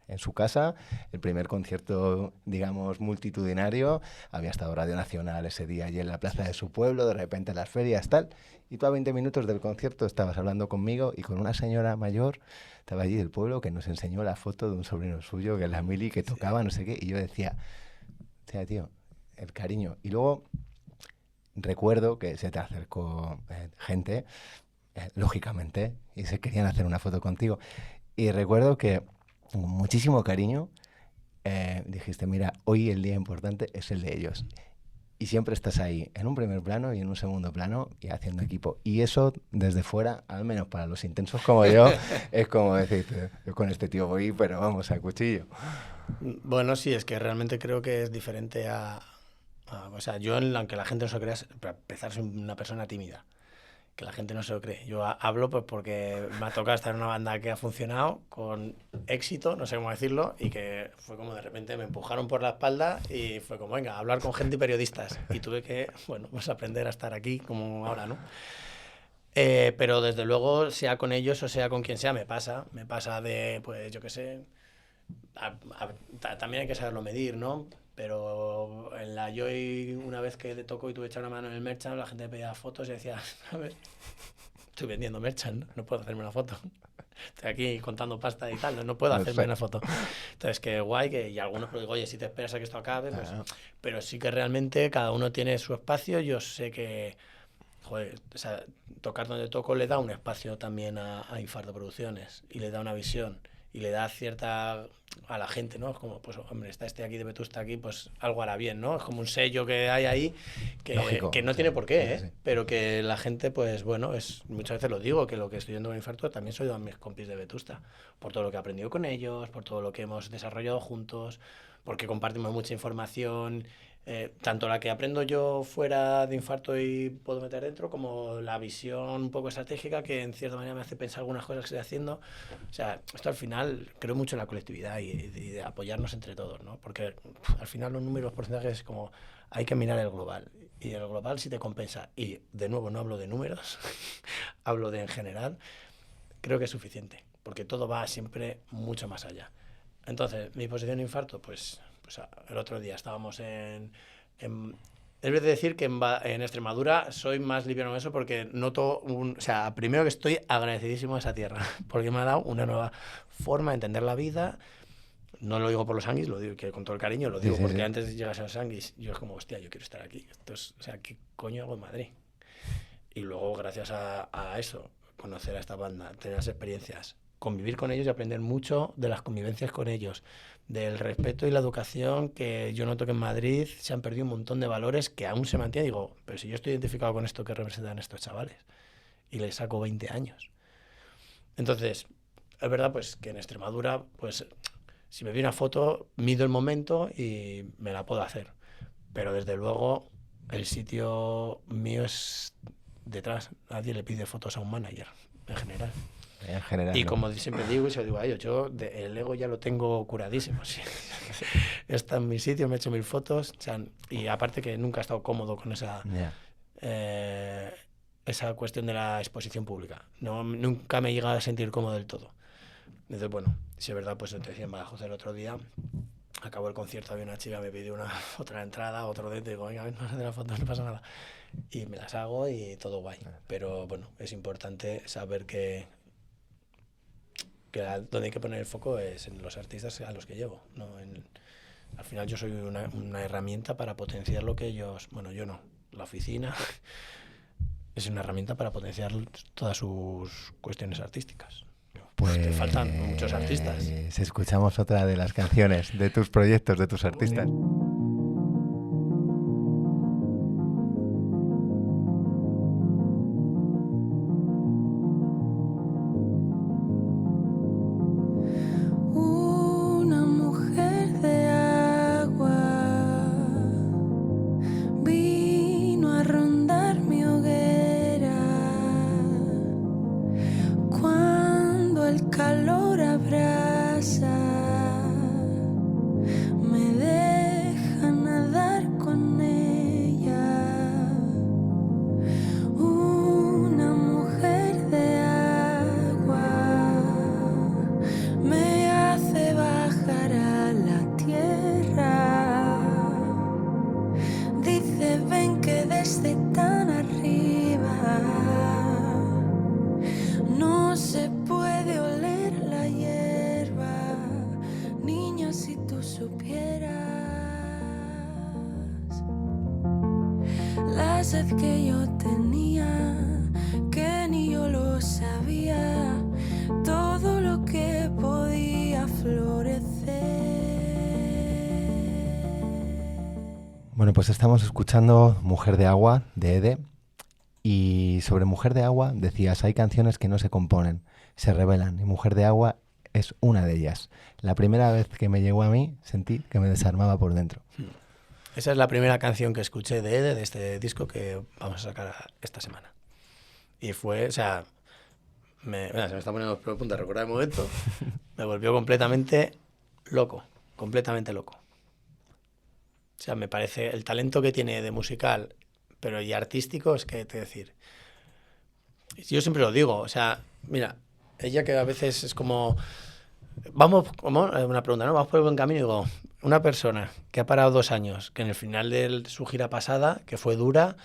en su casa, el primer concierto, digamos, multitudinario, había estado Radio Nacional ese día allí en la plaza de su pueblo, de repente las ferias, tal, y tú a 20 minutos del concierto estabas hablando conmigo y con una señora mayor, estaba allí del pueblo, que nos enseñó la foto de un sobrino suyo, que es la Mili, que tocaba, no sé qué, y yo decía, o sea, tío, el cariño. Y luego recuerdo que se te acercó gente, lógicamente, y se querían hacer una foto contigo. Y recuerdo que con muchísimo cariño dijiste, mira, hoy el día importante es el de ellos. Y siempre estás ahí, en un primer plano y en un segundo plano, y haciendo equipo. Y eso, desde fuera, al menos para los intensos como yo, es como decir, yo con este tío voy, pero vamos, a cuchillo. bueno, sí, es que realmente creo que es diferente o sea, yo, aunque la gente no se lo crea, para empezar, soy una persona tímida. Que la gente no se lo cree. Yo hablo pues porque me ha tocado estar en una banda que ha funcionado con éxito, no sé cómo decirlo, y que fue como de repente me empujaron por la espalda y fue como, venga, hablar con gente y periodistas. Y tuve que, bueno, pues aprender a estar aquí como ahora, ¿no? Pero desde luego, sea con ellos o sea con quien sea, me pasa de, pues yo qué sé, también hay que saberlo medir, ¿no? Pero en la Joy, una vez que le tocó y tuve que echar una mano en el merchant, la gente me pedía fotos y decía, a ver, estoy vendiendo merchant, no puedo hacerme una foto. Estoy aquí contando pasta y tal, no puedo hacerme una foto. Entonces, qué guay, y algunos pues digo, oye, si te esperas a que esto acabe, pues... Pero sí que realmente cada uno tiene su espacio. Yo sé que, joder, o sea, tocar donde toco le da un espacio también a Infarto Producciones y le da una visión y le da cierta a la gente, ¿no? Es como, pues, hombre, está este aquí de Vetusta aquí, pues algo hará bien, ¿no? Es como un sello que hay ahí que no tiene por qué, ¿eh? Sí. Pero que la gente, pues, bueno, muchas veces lo digo, que lo que estoy viendo con Infarto también soy de mis compis de Vetusta, por todo lo que he aprendido con ellos, por todo lo que hemos desarrollado juntos, porque compartimos mucha información, tanto la que aprendo yo fuera de infarto y puedo meter dentro, como la visión un poco estratégica que en cierta manera me hace pensar algunas cosas que estoy haciendo. O sea, esto al final creo mucho en la colectividad y de apoyarnos entre todos, ¿no? Porque al final los números, los porcentajes, como hay que mirar el global. Y el global sí te compensa. Y de nuevo no hablo de números, hablo de en general. Creo que es suficiente, porque todo va siempre mucho más allá. Entonces, mi posición de infarto, pues el otro día estábamos es de decir que en Extremadura soy más liviano en eso porque noto o sea, primero que estoy agradecidísimo a esa tierra, porque me ha dado una nueva forma de entender la vida. No lo digo por los sanguis, lo digo que con todo el cariño, lo digo porque antes de llegar a los sanguis, yo es como, hostia, yo quiero estar aquí. Entonces, o sea, ¿qué coño hago en Madrid? Y luego, gracias a eso, conocer a esta banda, tener las experiencias, convivir con ellos y aprender mucho de las convivencias con ellos, del respeto y la educación, que yo noto que en Madrid se han perdido un montón de valores que aún se mantienen. Digo, pero si yo estoy identificado con esto que representan estos chavales y les saco 20 años. Entonces, es verdad pues que en Extremadura, pues si me vi una foto, mido el momento y me la puedo hacer. Pero desde luego el sitio mío es detrás. Nadie le pide fotos a un manager, en general. En general, y ¿no? como siempre digo, y se lo digo a ellos, yo el ego ya lo tengo curadísimo. ¿Sí? Está en mi sitio, me he hecho 1000 fotos. O sea, y aparte que nunca he estado cómodo con esa, esa cuestión de la exposición pública. Nunca me he llegado a sentir cómodo del todo. Entonces, bueno, si es verdad, pues te decía en Badajoz el otro día, acabó el concierto, había una chica, me pidió otra entrada, otro dente, digo, venga, ven, no de las fotos, no pasa nada. Y me las hago y todo guay. Pero bueno, es importante saber que donde hay que poner el foco es en los artistas a los que llevo, ¿no? Al final yo soy una herramienta para potenciar lo que ellos... Bueno, yo no. La oficina es una herramienta para potenciar todas sus cuestiones artísticas. Pues que faltan muchos artistas. Escuchamos otra de las canciones de tus proyectos, de tus artistas. Que yo tenía, que ni yo lo sabía, todo lo que podía florecer. Bueno, pues estamos escuchando Mujer de Agua, de Ede. Y sobre Mujer de Agua decías, hay canciones que no se componen, se revelan. Y Mujer de Agua es una de ellas. La primera vez que me llegó a mí, sentí que me desarmaba por dentro. Esa es la primera canción que escuché de Ede, de este disco que vamos a sacar esta semana. Y fue, o sea, se me está poniendo los pelos de punta, recordar el momento. Me volvió completamente loco, completamente loco. O sea, me parece el talento que tiene de musical, pero y artístico, es que te decir. Yo siempre lo digo, o sea, mira, ella que a veces es como... Vamos, como una pregunta, ¿no? Vamos por el buen camino y digo, una persona que ha parado 2 años, que en el final de su gira pasada, que fue dura,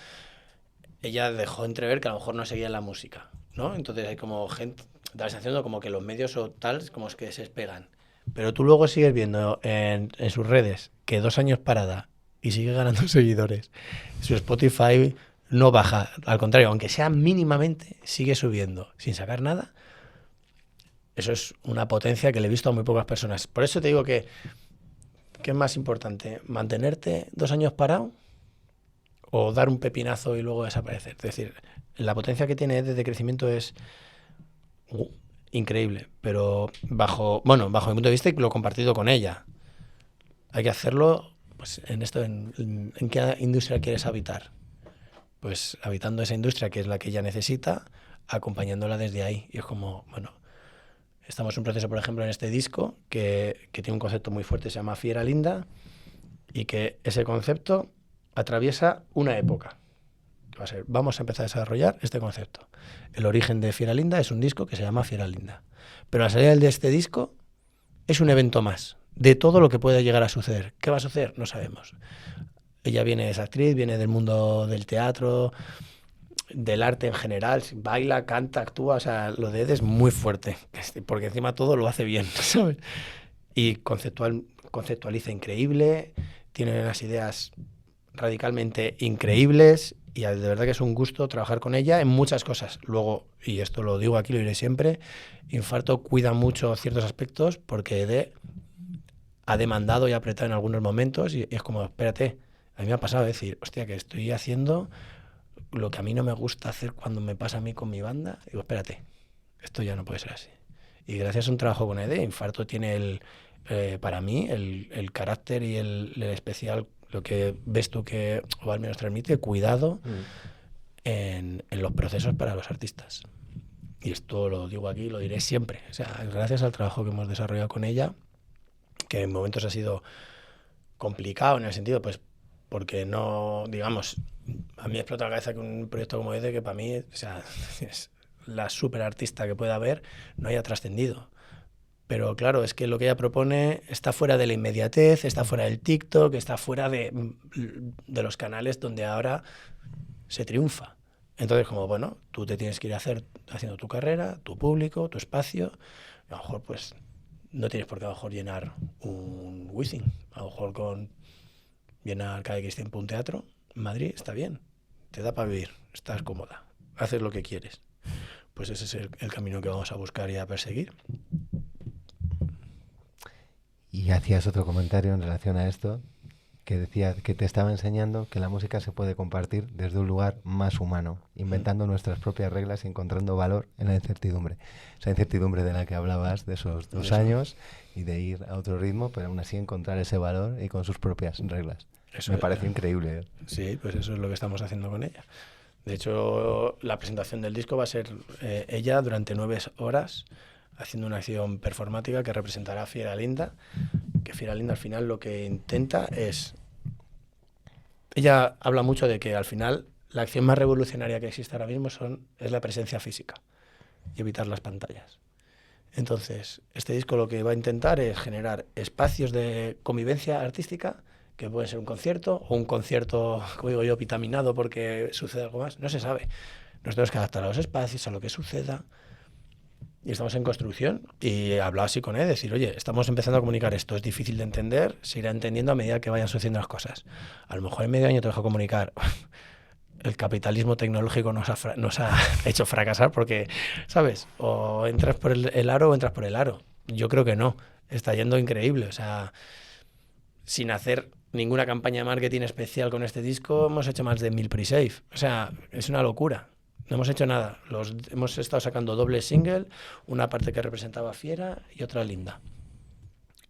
ella dejó entrever que a lo mejor no seguía en la música, ¿no? Entonces hay como gente, da la sensación de como que los medios o tal, como es que se despegan. Pero tú luego sigues viendo en sus redes que 2 años parada y sigue ganando seguidores. Su Spotify no baja, al contrario, aunque sea mínimamente, sigue subiendo sin sacar nada. Eso es una potencia que le he visto a muy pocas personas. Por eso te digo que es más importante, mantenerte 2 años parado o dar un pepinazo y luego desaparecer. Es decir, la potencia que tiene de crecimiento es increíble, pero bajo mi punto de vista y lo he compartido con ella. Hay que hacerlo pues en esto, ¿en qué industria quieres habitar? Pues habitando esa industria que es la que ella necesita, acompañándola desde ahí. Y es como, bueno, estamos en un proceso, por ejemplo, en este disco que tiene un concepto muy fuerte, se llama Fiera Linda, y que ese concepto atraviesa una época. Va a ser, vamos a empezar a desarrollar este concepto. El origen de Fiera Linda es un disco que se llama Fiera Linda. Pero la salida de este disco es un evento más de todo lo que puede llegar a suceder. ¿Qué va a suceder? No sabemos. Ella es actriz, viene del mundo del teatro, del arte en general, baila, canta, actúa, o sea, lo de Ed es muy fuerte, porque encima todo lo hace bien, ¿sabes? Y conceptualiza increíble, tiene unas ideas radicalmente increíbles y de verdad que es un gusto trabajar con ella en muchas cosas. Luego, y esto lo digo aquí, lo diré siempre, Infarto cuida mucho ciertos aspectos porque Ed ha demandado y apretado en algunos momentos y es como, espérate, a mí me ha pasado decir, hostia, que estoy haciendo lo que a mí no me gusta hacer cuando me pasa a mí con mi banda. Digo, espérate, esto ya no puede ser así. Y gracias a un trabajo con Ed, Infarto tiene para mí el carácter y el especial, lo que ves tú que Valmy nos transmite, cuidado en los procesos para los artistas. Y esto lo digo aquí, lo diré siempre. O sea, gracias al trabajo que hemos desarrollado con ella, que en momentos ha sido complicado en el sentido, pues, porque no, digamos, a mí explota la cabeza que un proyecto como este, que para mí, o sea, es la super artista que pueda haber, no haya trascendido. Pero claro, es que lo que ella propone está fuera de la inmediatez, está fuera del TikTok, está fuera de los canales donde ahora se triunfa. Entonces, como, bueno, tú te tienes que ir haciendo tu carrera, tu público, tu espacio, a lo mejor, pues, no tienes por qué a lo mejor llenar un Wizzing, a lo mejor con llenar cada X tiempo un teatro en Madrid está bien, te da para vivir, estás cómoda, haces lo que quieres. Pues ese es el camino que vamos a buscar y a perseguir. Y hacías otro comentario en relación a esto, que decía que te estaba enseñando que la música se puede compartir desde un lugar más humano, inventando nuestras propias reglas y encontrando valor en la incertidumbre. Esa incertidumbre de la que hablabas, de esos 2 años, y de ir a otro ritmo, pero aún así encontrar ese valor y con sus propias reglas. Eso me parece increíble, ¿eh? Sí, pues eso es lo que estamos haciendo con ella. De hecho, la presentación del disco va a ser ella durante 9 horas haciendo una acción performática que representará a Fiera Linda, que Fiera Linda al final lo que intenta es... Ella habla mucho de que al final la acción más revolucionaria que existe ahora mismo es la presencia física y evitar las pantallas. Entonces, este disco lo que va a intentar es generar espacios de convivencia artística, que puede ser un concierto, o un concierto, como digo yo, vitaminado porque sucede algo más, no se sabe. Nos tenemos que adaptar a los espacios, a lo que suceda, y estamos en construcción. Y he hablado así con él, decir, oye, estamos empezando a comunicar esto, es difícil de entender, se irá entendiendo a medida que vayan sucediendo las cosas. A lo mejor en medio año te dejo comunicar... El capitalismo tecnológico nos ha hecho fracasar porque, ¿sabes? O entras por el aro o entras por el aro. Yo creo que no. Está yendo increíble. O sea, sin hacer ninguna campaña de marketing especial con este disco, hemos hecho más de 1000 pre-save. O sea, es una locura. No hemos hecho nada. Hemos estado sacando doble single, una parte que representaba a Fiera y otra Linda.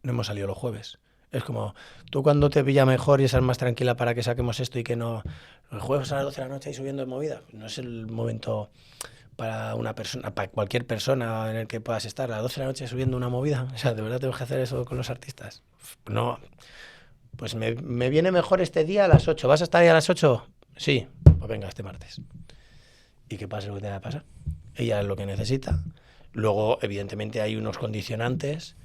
No hemos salido los jueves. Es como, tú cuando te pilla mejor y estás más tranquila para que saquemos esto y que no... Los jueves a las 12 de la noche ahí subiendo de movida. No es el momento para una persona, para cualquier persona en el que puedas estar. A las 12 de la noche subiendo una movida. O sea, ¿de verdad tengo que hacer eso con los artistas? No. Pues me viene mejor este día a las 8. ¿Vas a estar ahí a las 8? Sí. Pues venga, este martes. Y que pase lo que tenga que pasar. Ella es lo que necesita. Luego, evidentemente, hay unos condicionantes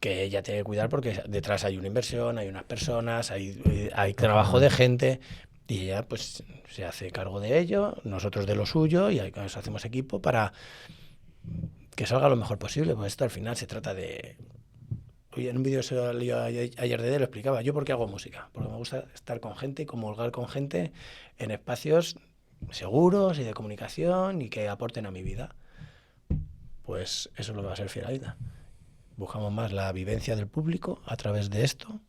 que ella tiene que cuidar porque detrás hay una inversión, hay unas personas, hay trabajo de gente y ella pues se hace cargo de ello, nosotros de lo suyo y nos hacemos equipo para que salga lo mejor posible. Pues esto al final se trata de... Oye, en un vídeo ayer de él lo explicaba, yo por qué hago música, porque me gusta estar con gente y comulgar con gente en espacios seguros y de comunicación y que aporten a mi vida. Pues eso es lo que va a ser Fiera Linda. Buscamos más la vivencia del público a través de esto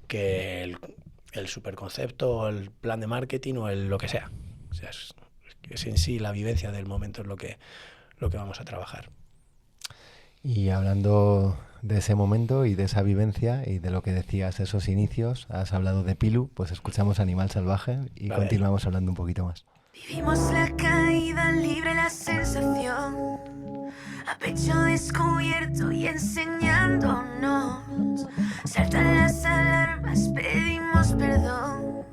que el superconcepto o el plan de marketing o lo que sea. O sea, es en sí la vivencia del momento es lo que vamos a trabajar. Y hablando de ese momento y de esa vivencia y de lo que decías, esos inicios. Has hablado de Pilu, pues escuchamos Animal Salvaje y Vale. continuamos hablando un poquito más. Vivimos la caída libre, la sensación, a pecho descubierto y enseñándonos. Saltan las alarmas, pedimos perdón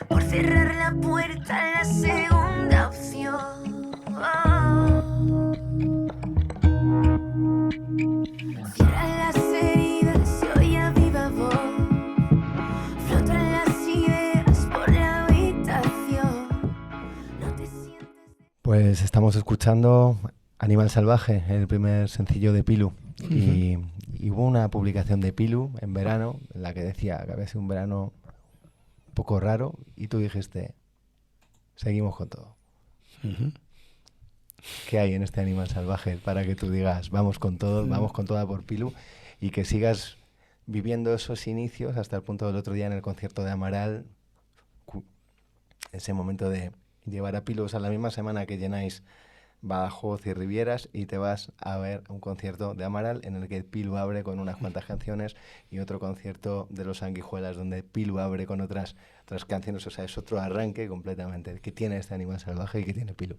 por cerrar la puerta a la segunda opción. Cierran las heridas, se oye a viva voz. Flotan las ideas por la habitación. No te sientes... Pues estamos escuchando Animal Salvaje, el primer sencillo de Pilu. Y hubo una publicación de Pilu en verano en la que decía que había sido un verano un poco raro y tú dijiste, seguimos con todo. ¿Qué hay en este Animal Salvaje para que tú digas, vamos con todo, vamos con toda por Pilu y que sigas viviendo esos inicios hasta el punto del otro día en el concierto de Amaral, ese momento de llevar a Pilu, o sea, la misma semana que llenáis Badajoz y Rivieras y te vas a ver un concierto de Amaral en el que Pilu abre con unas cuantas canciones y otro concierto de Los Sanguijuelas donde Pilu abre con otras canciones, o sea, es otro arranque completamente que tiene este Animal Salvaje y que tiene Pilu.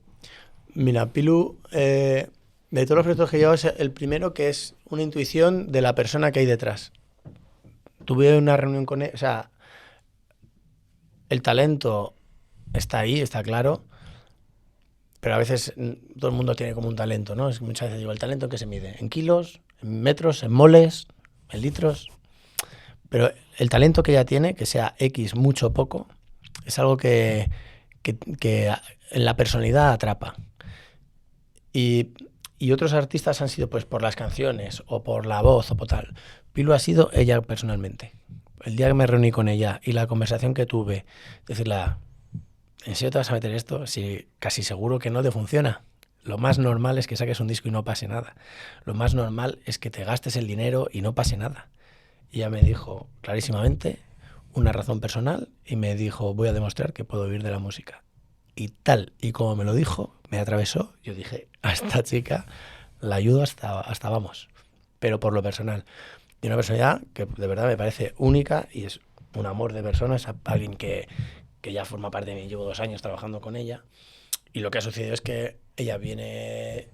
Mira, Pilu, de todos los proyectos que llevo, es el primero que es una intuición de la persona que hay detrás. Tuve una reunión con él, o sea, el talento está ahí, está claro, pero a veces todo el mundo tiene como un talento, ¿no? Es que muchas veces digo, ¿el talento en qué se mide? ¿En kilos? ¿En metros? ¿En moles? ¿En litros? Pero el talento que ella tiene, que sea X, mucho o poco, es algo que en la personalidad atrapa. Y otros artistas han sido pues por las canciones o por la voz o por tal. Pilu ha sido ella personalmente. El día que me reuní con ella y la conversación que tuve, decirle, ¿en serio te vas a meter esto? Si casi seguro que no te funciona. Lo más normal es que saques un disco y no pase nada. Lo más normal es que te gastes el dinero y no pase nada. Y ella me dijo clarísimamente una razón personal y me dijo, voy a demostrar que puedo vivir de la música. Y tal y como me lo dijo, me atravesó. Yo dije, a esta chica la ayudo hasta vamos, pero por lo personal. Y una personalidad que de verdad me parece única y es un amor de persona, es alguien que ya forma parte de mí. Llevo 2 años trabajando con ella y lo que ha sucedido es que ella viene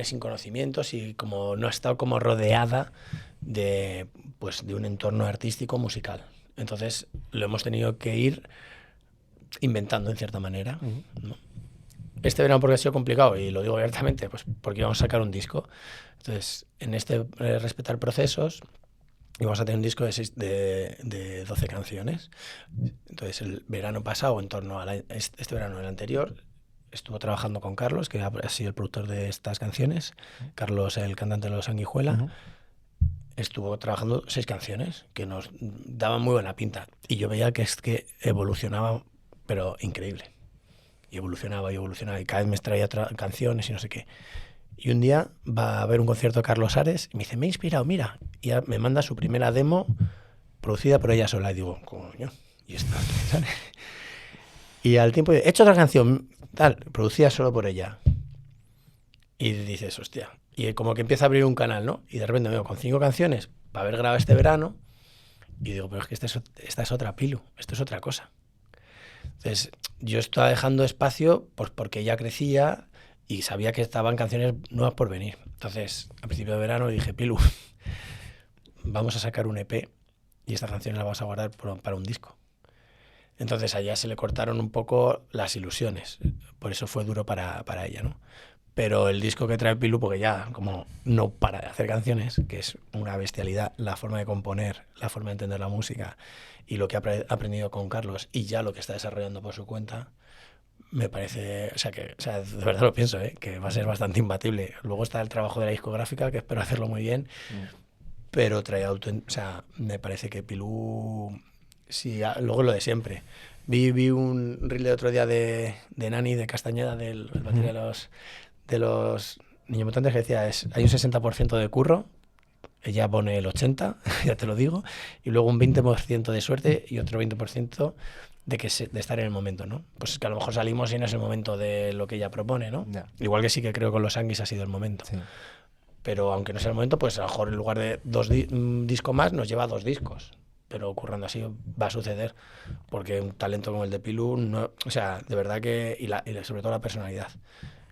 sin conocimientos y como no ha estado como rodeada de un entorno artístico musical. Entonces lo hemos tenido que ir inventando en cierta manera, ¿no? Este verano porque ha sido complicado y lo digo abiertamente, pues porque íbamos a sacar un disco. Entonces, en este respetar procesos, íbamos a tener un disco de 12 canciones. Entonces, el verano pasado, en torno a este verano, el anterior, estuvo trabajando con Carlos, que ha sido el productor de estas canciones. Carlos, el cantante de Los Sanguijuela. Estuvo trabajando 6 canciones que nos daban muy buena pinta. Y yo veía que evolucionaba, pero increíble. Y evolucionaba y cada vez me traía canciones y no sé qué. Y un día va a haber un concierto de Carlos Ares y me dice, me he inspirado, mira. Y me manda su primera demo producida por ella sola. Y digo, coño, ¿y esto? ¿Sabes? Y al tiempo he hecho otra canción, tal, producida solo por ella. Y dices, hostia. Y como que empieza a abrir un canal, ¿no? Y de repente me veo con 5 canciones para haber grabado este verano. Y digo, pero es que esta es otra Pilu, esto es otra cosa. Entonces, yo estaba dejando espacio pues porque ella crecía y sabía que estaban canciones nuevas por venir. Entonces, a principio de verano dije, Pilu, vamos a sacar un EP y esta canción la vamos a guardar para un disco. Entonces, allá se le cortaron un poco las ilusiones. Por eso fue duro para ella, ¿no? Pero el disco que trae Pilu, porque ya como no para de hacer canciones, que es una bestialidad, la forma de componer, la forma de entender la música y lo que ha aprendido con Carlos y ya lo que está desarrollando por su cuenta, me parece, o sea, de verdad lo pienso, que va a ser bastante imbatible. Luego está el trabajo de la discográfica, que espero hacerlo muy bien, pero me parece que Pilu, sí, luego lo de siempre. Vi un reel de otro día de Nani, de Castañeda, del batería de los Niños Mutantes, que decía, hay un 60% de curro, ella pone el 80%, ya te lo digo, y luego un 20% de suerte y otro 20% de estar en el momento, ¿no? Pues que a lo mejor salimos y no es el momento de lo que ella propone, ¿no? Yeah. Igual que sí que creo que con los Anguis ha sido el momento. Sí. pero aunque no sea el momento, pues a lo mejor en lugar de un disco más nos lleva 2 discos. Pero ocurriendo así va a suceder, porque un talento como el de Pilu, no, o sea, de verdad que, y sobre todo la personalidad,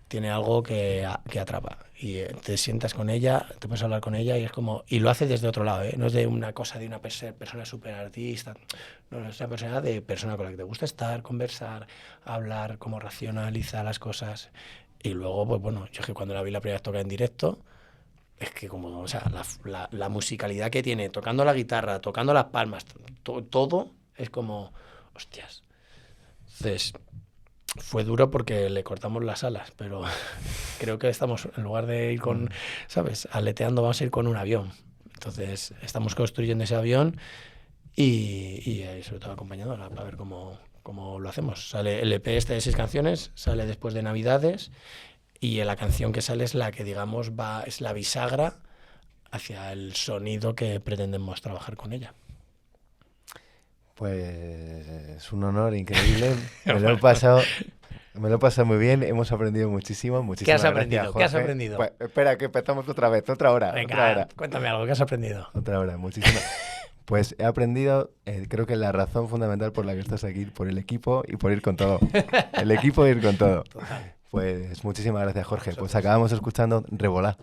tiene algo que atrapa, y te sientas con ella, te puedes hablar con ella y es como, y lo hace desde otro lado, ¿eh? No es de una cosa de una persona súper artista, no, es una persona de persona con la que te gusta estar, conversar, hablar, cómo racionaliza las cosas. Y luego, pues bueno, yo es que cuando la vi la primera vez tocar en directo, es que como, o sea, la musicalidad que tiene, tocando la guitarra, tocando las palmas, todo es como, hostias. Entonces, fue duro porque le cortamos las alas, pero creo que estamos, en lugar de ir con, ¿sabes?, aleteando, vamos a ir con un avión. Entonces, estamos construyendo ese avión y sobre todo acompañándola para ver cómo lo hacemos. Sale el EP este de 6 canciones, sale después de Navidades, y la canción que sale es la que, digamos, es la bisagra hacia el sonido que pretendemos trabajar con ella. Pues es un honor increíble. Me lo he pasado muy bien. Hemos aprendido muchísimo. ¿Qué has aprendido? ¿Qué has aprendido? Pues, espera, que empezamos otra vez, otra hora. Venga, otra hora. Cuéntame algo. ¿Qué has aprendido? Otra hora, muchísimo. Pues he aprendido, creo que la razón fundamental por la que estás aquí, por el equipo y por ir con todo. El equipo e ir con todo. Total. Pues muchísimas gracias, Jorge. Pues acabamos escuchando Revolá.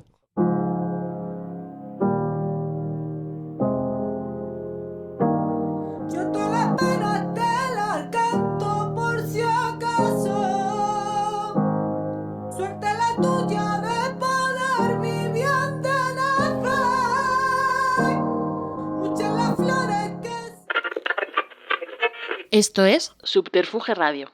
Yo todas las penas te las canto por si acaso. Suerte la tuya de poder vivir de nacer. Muchas las flores que... Esto es Subterfuge Radio.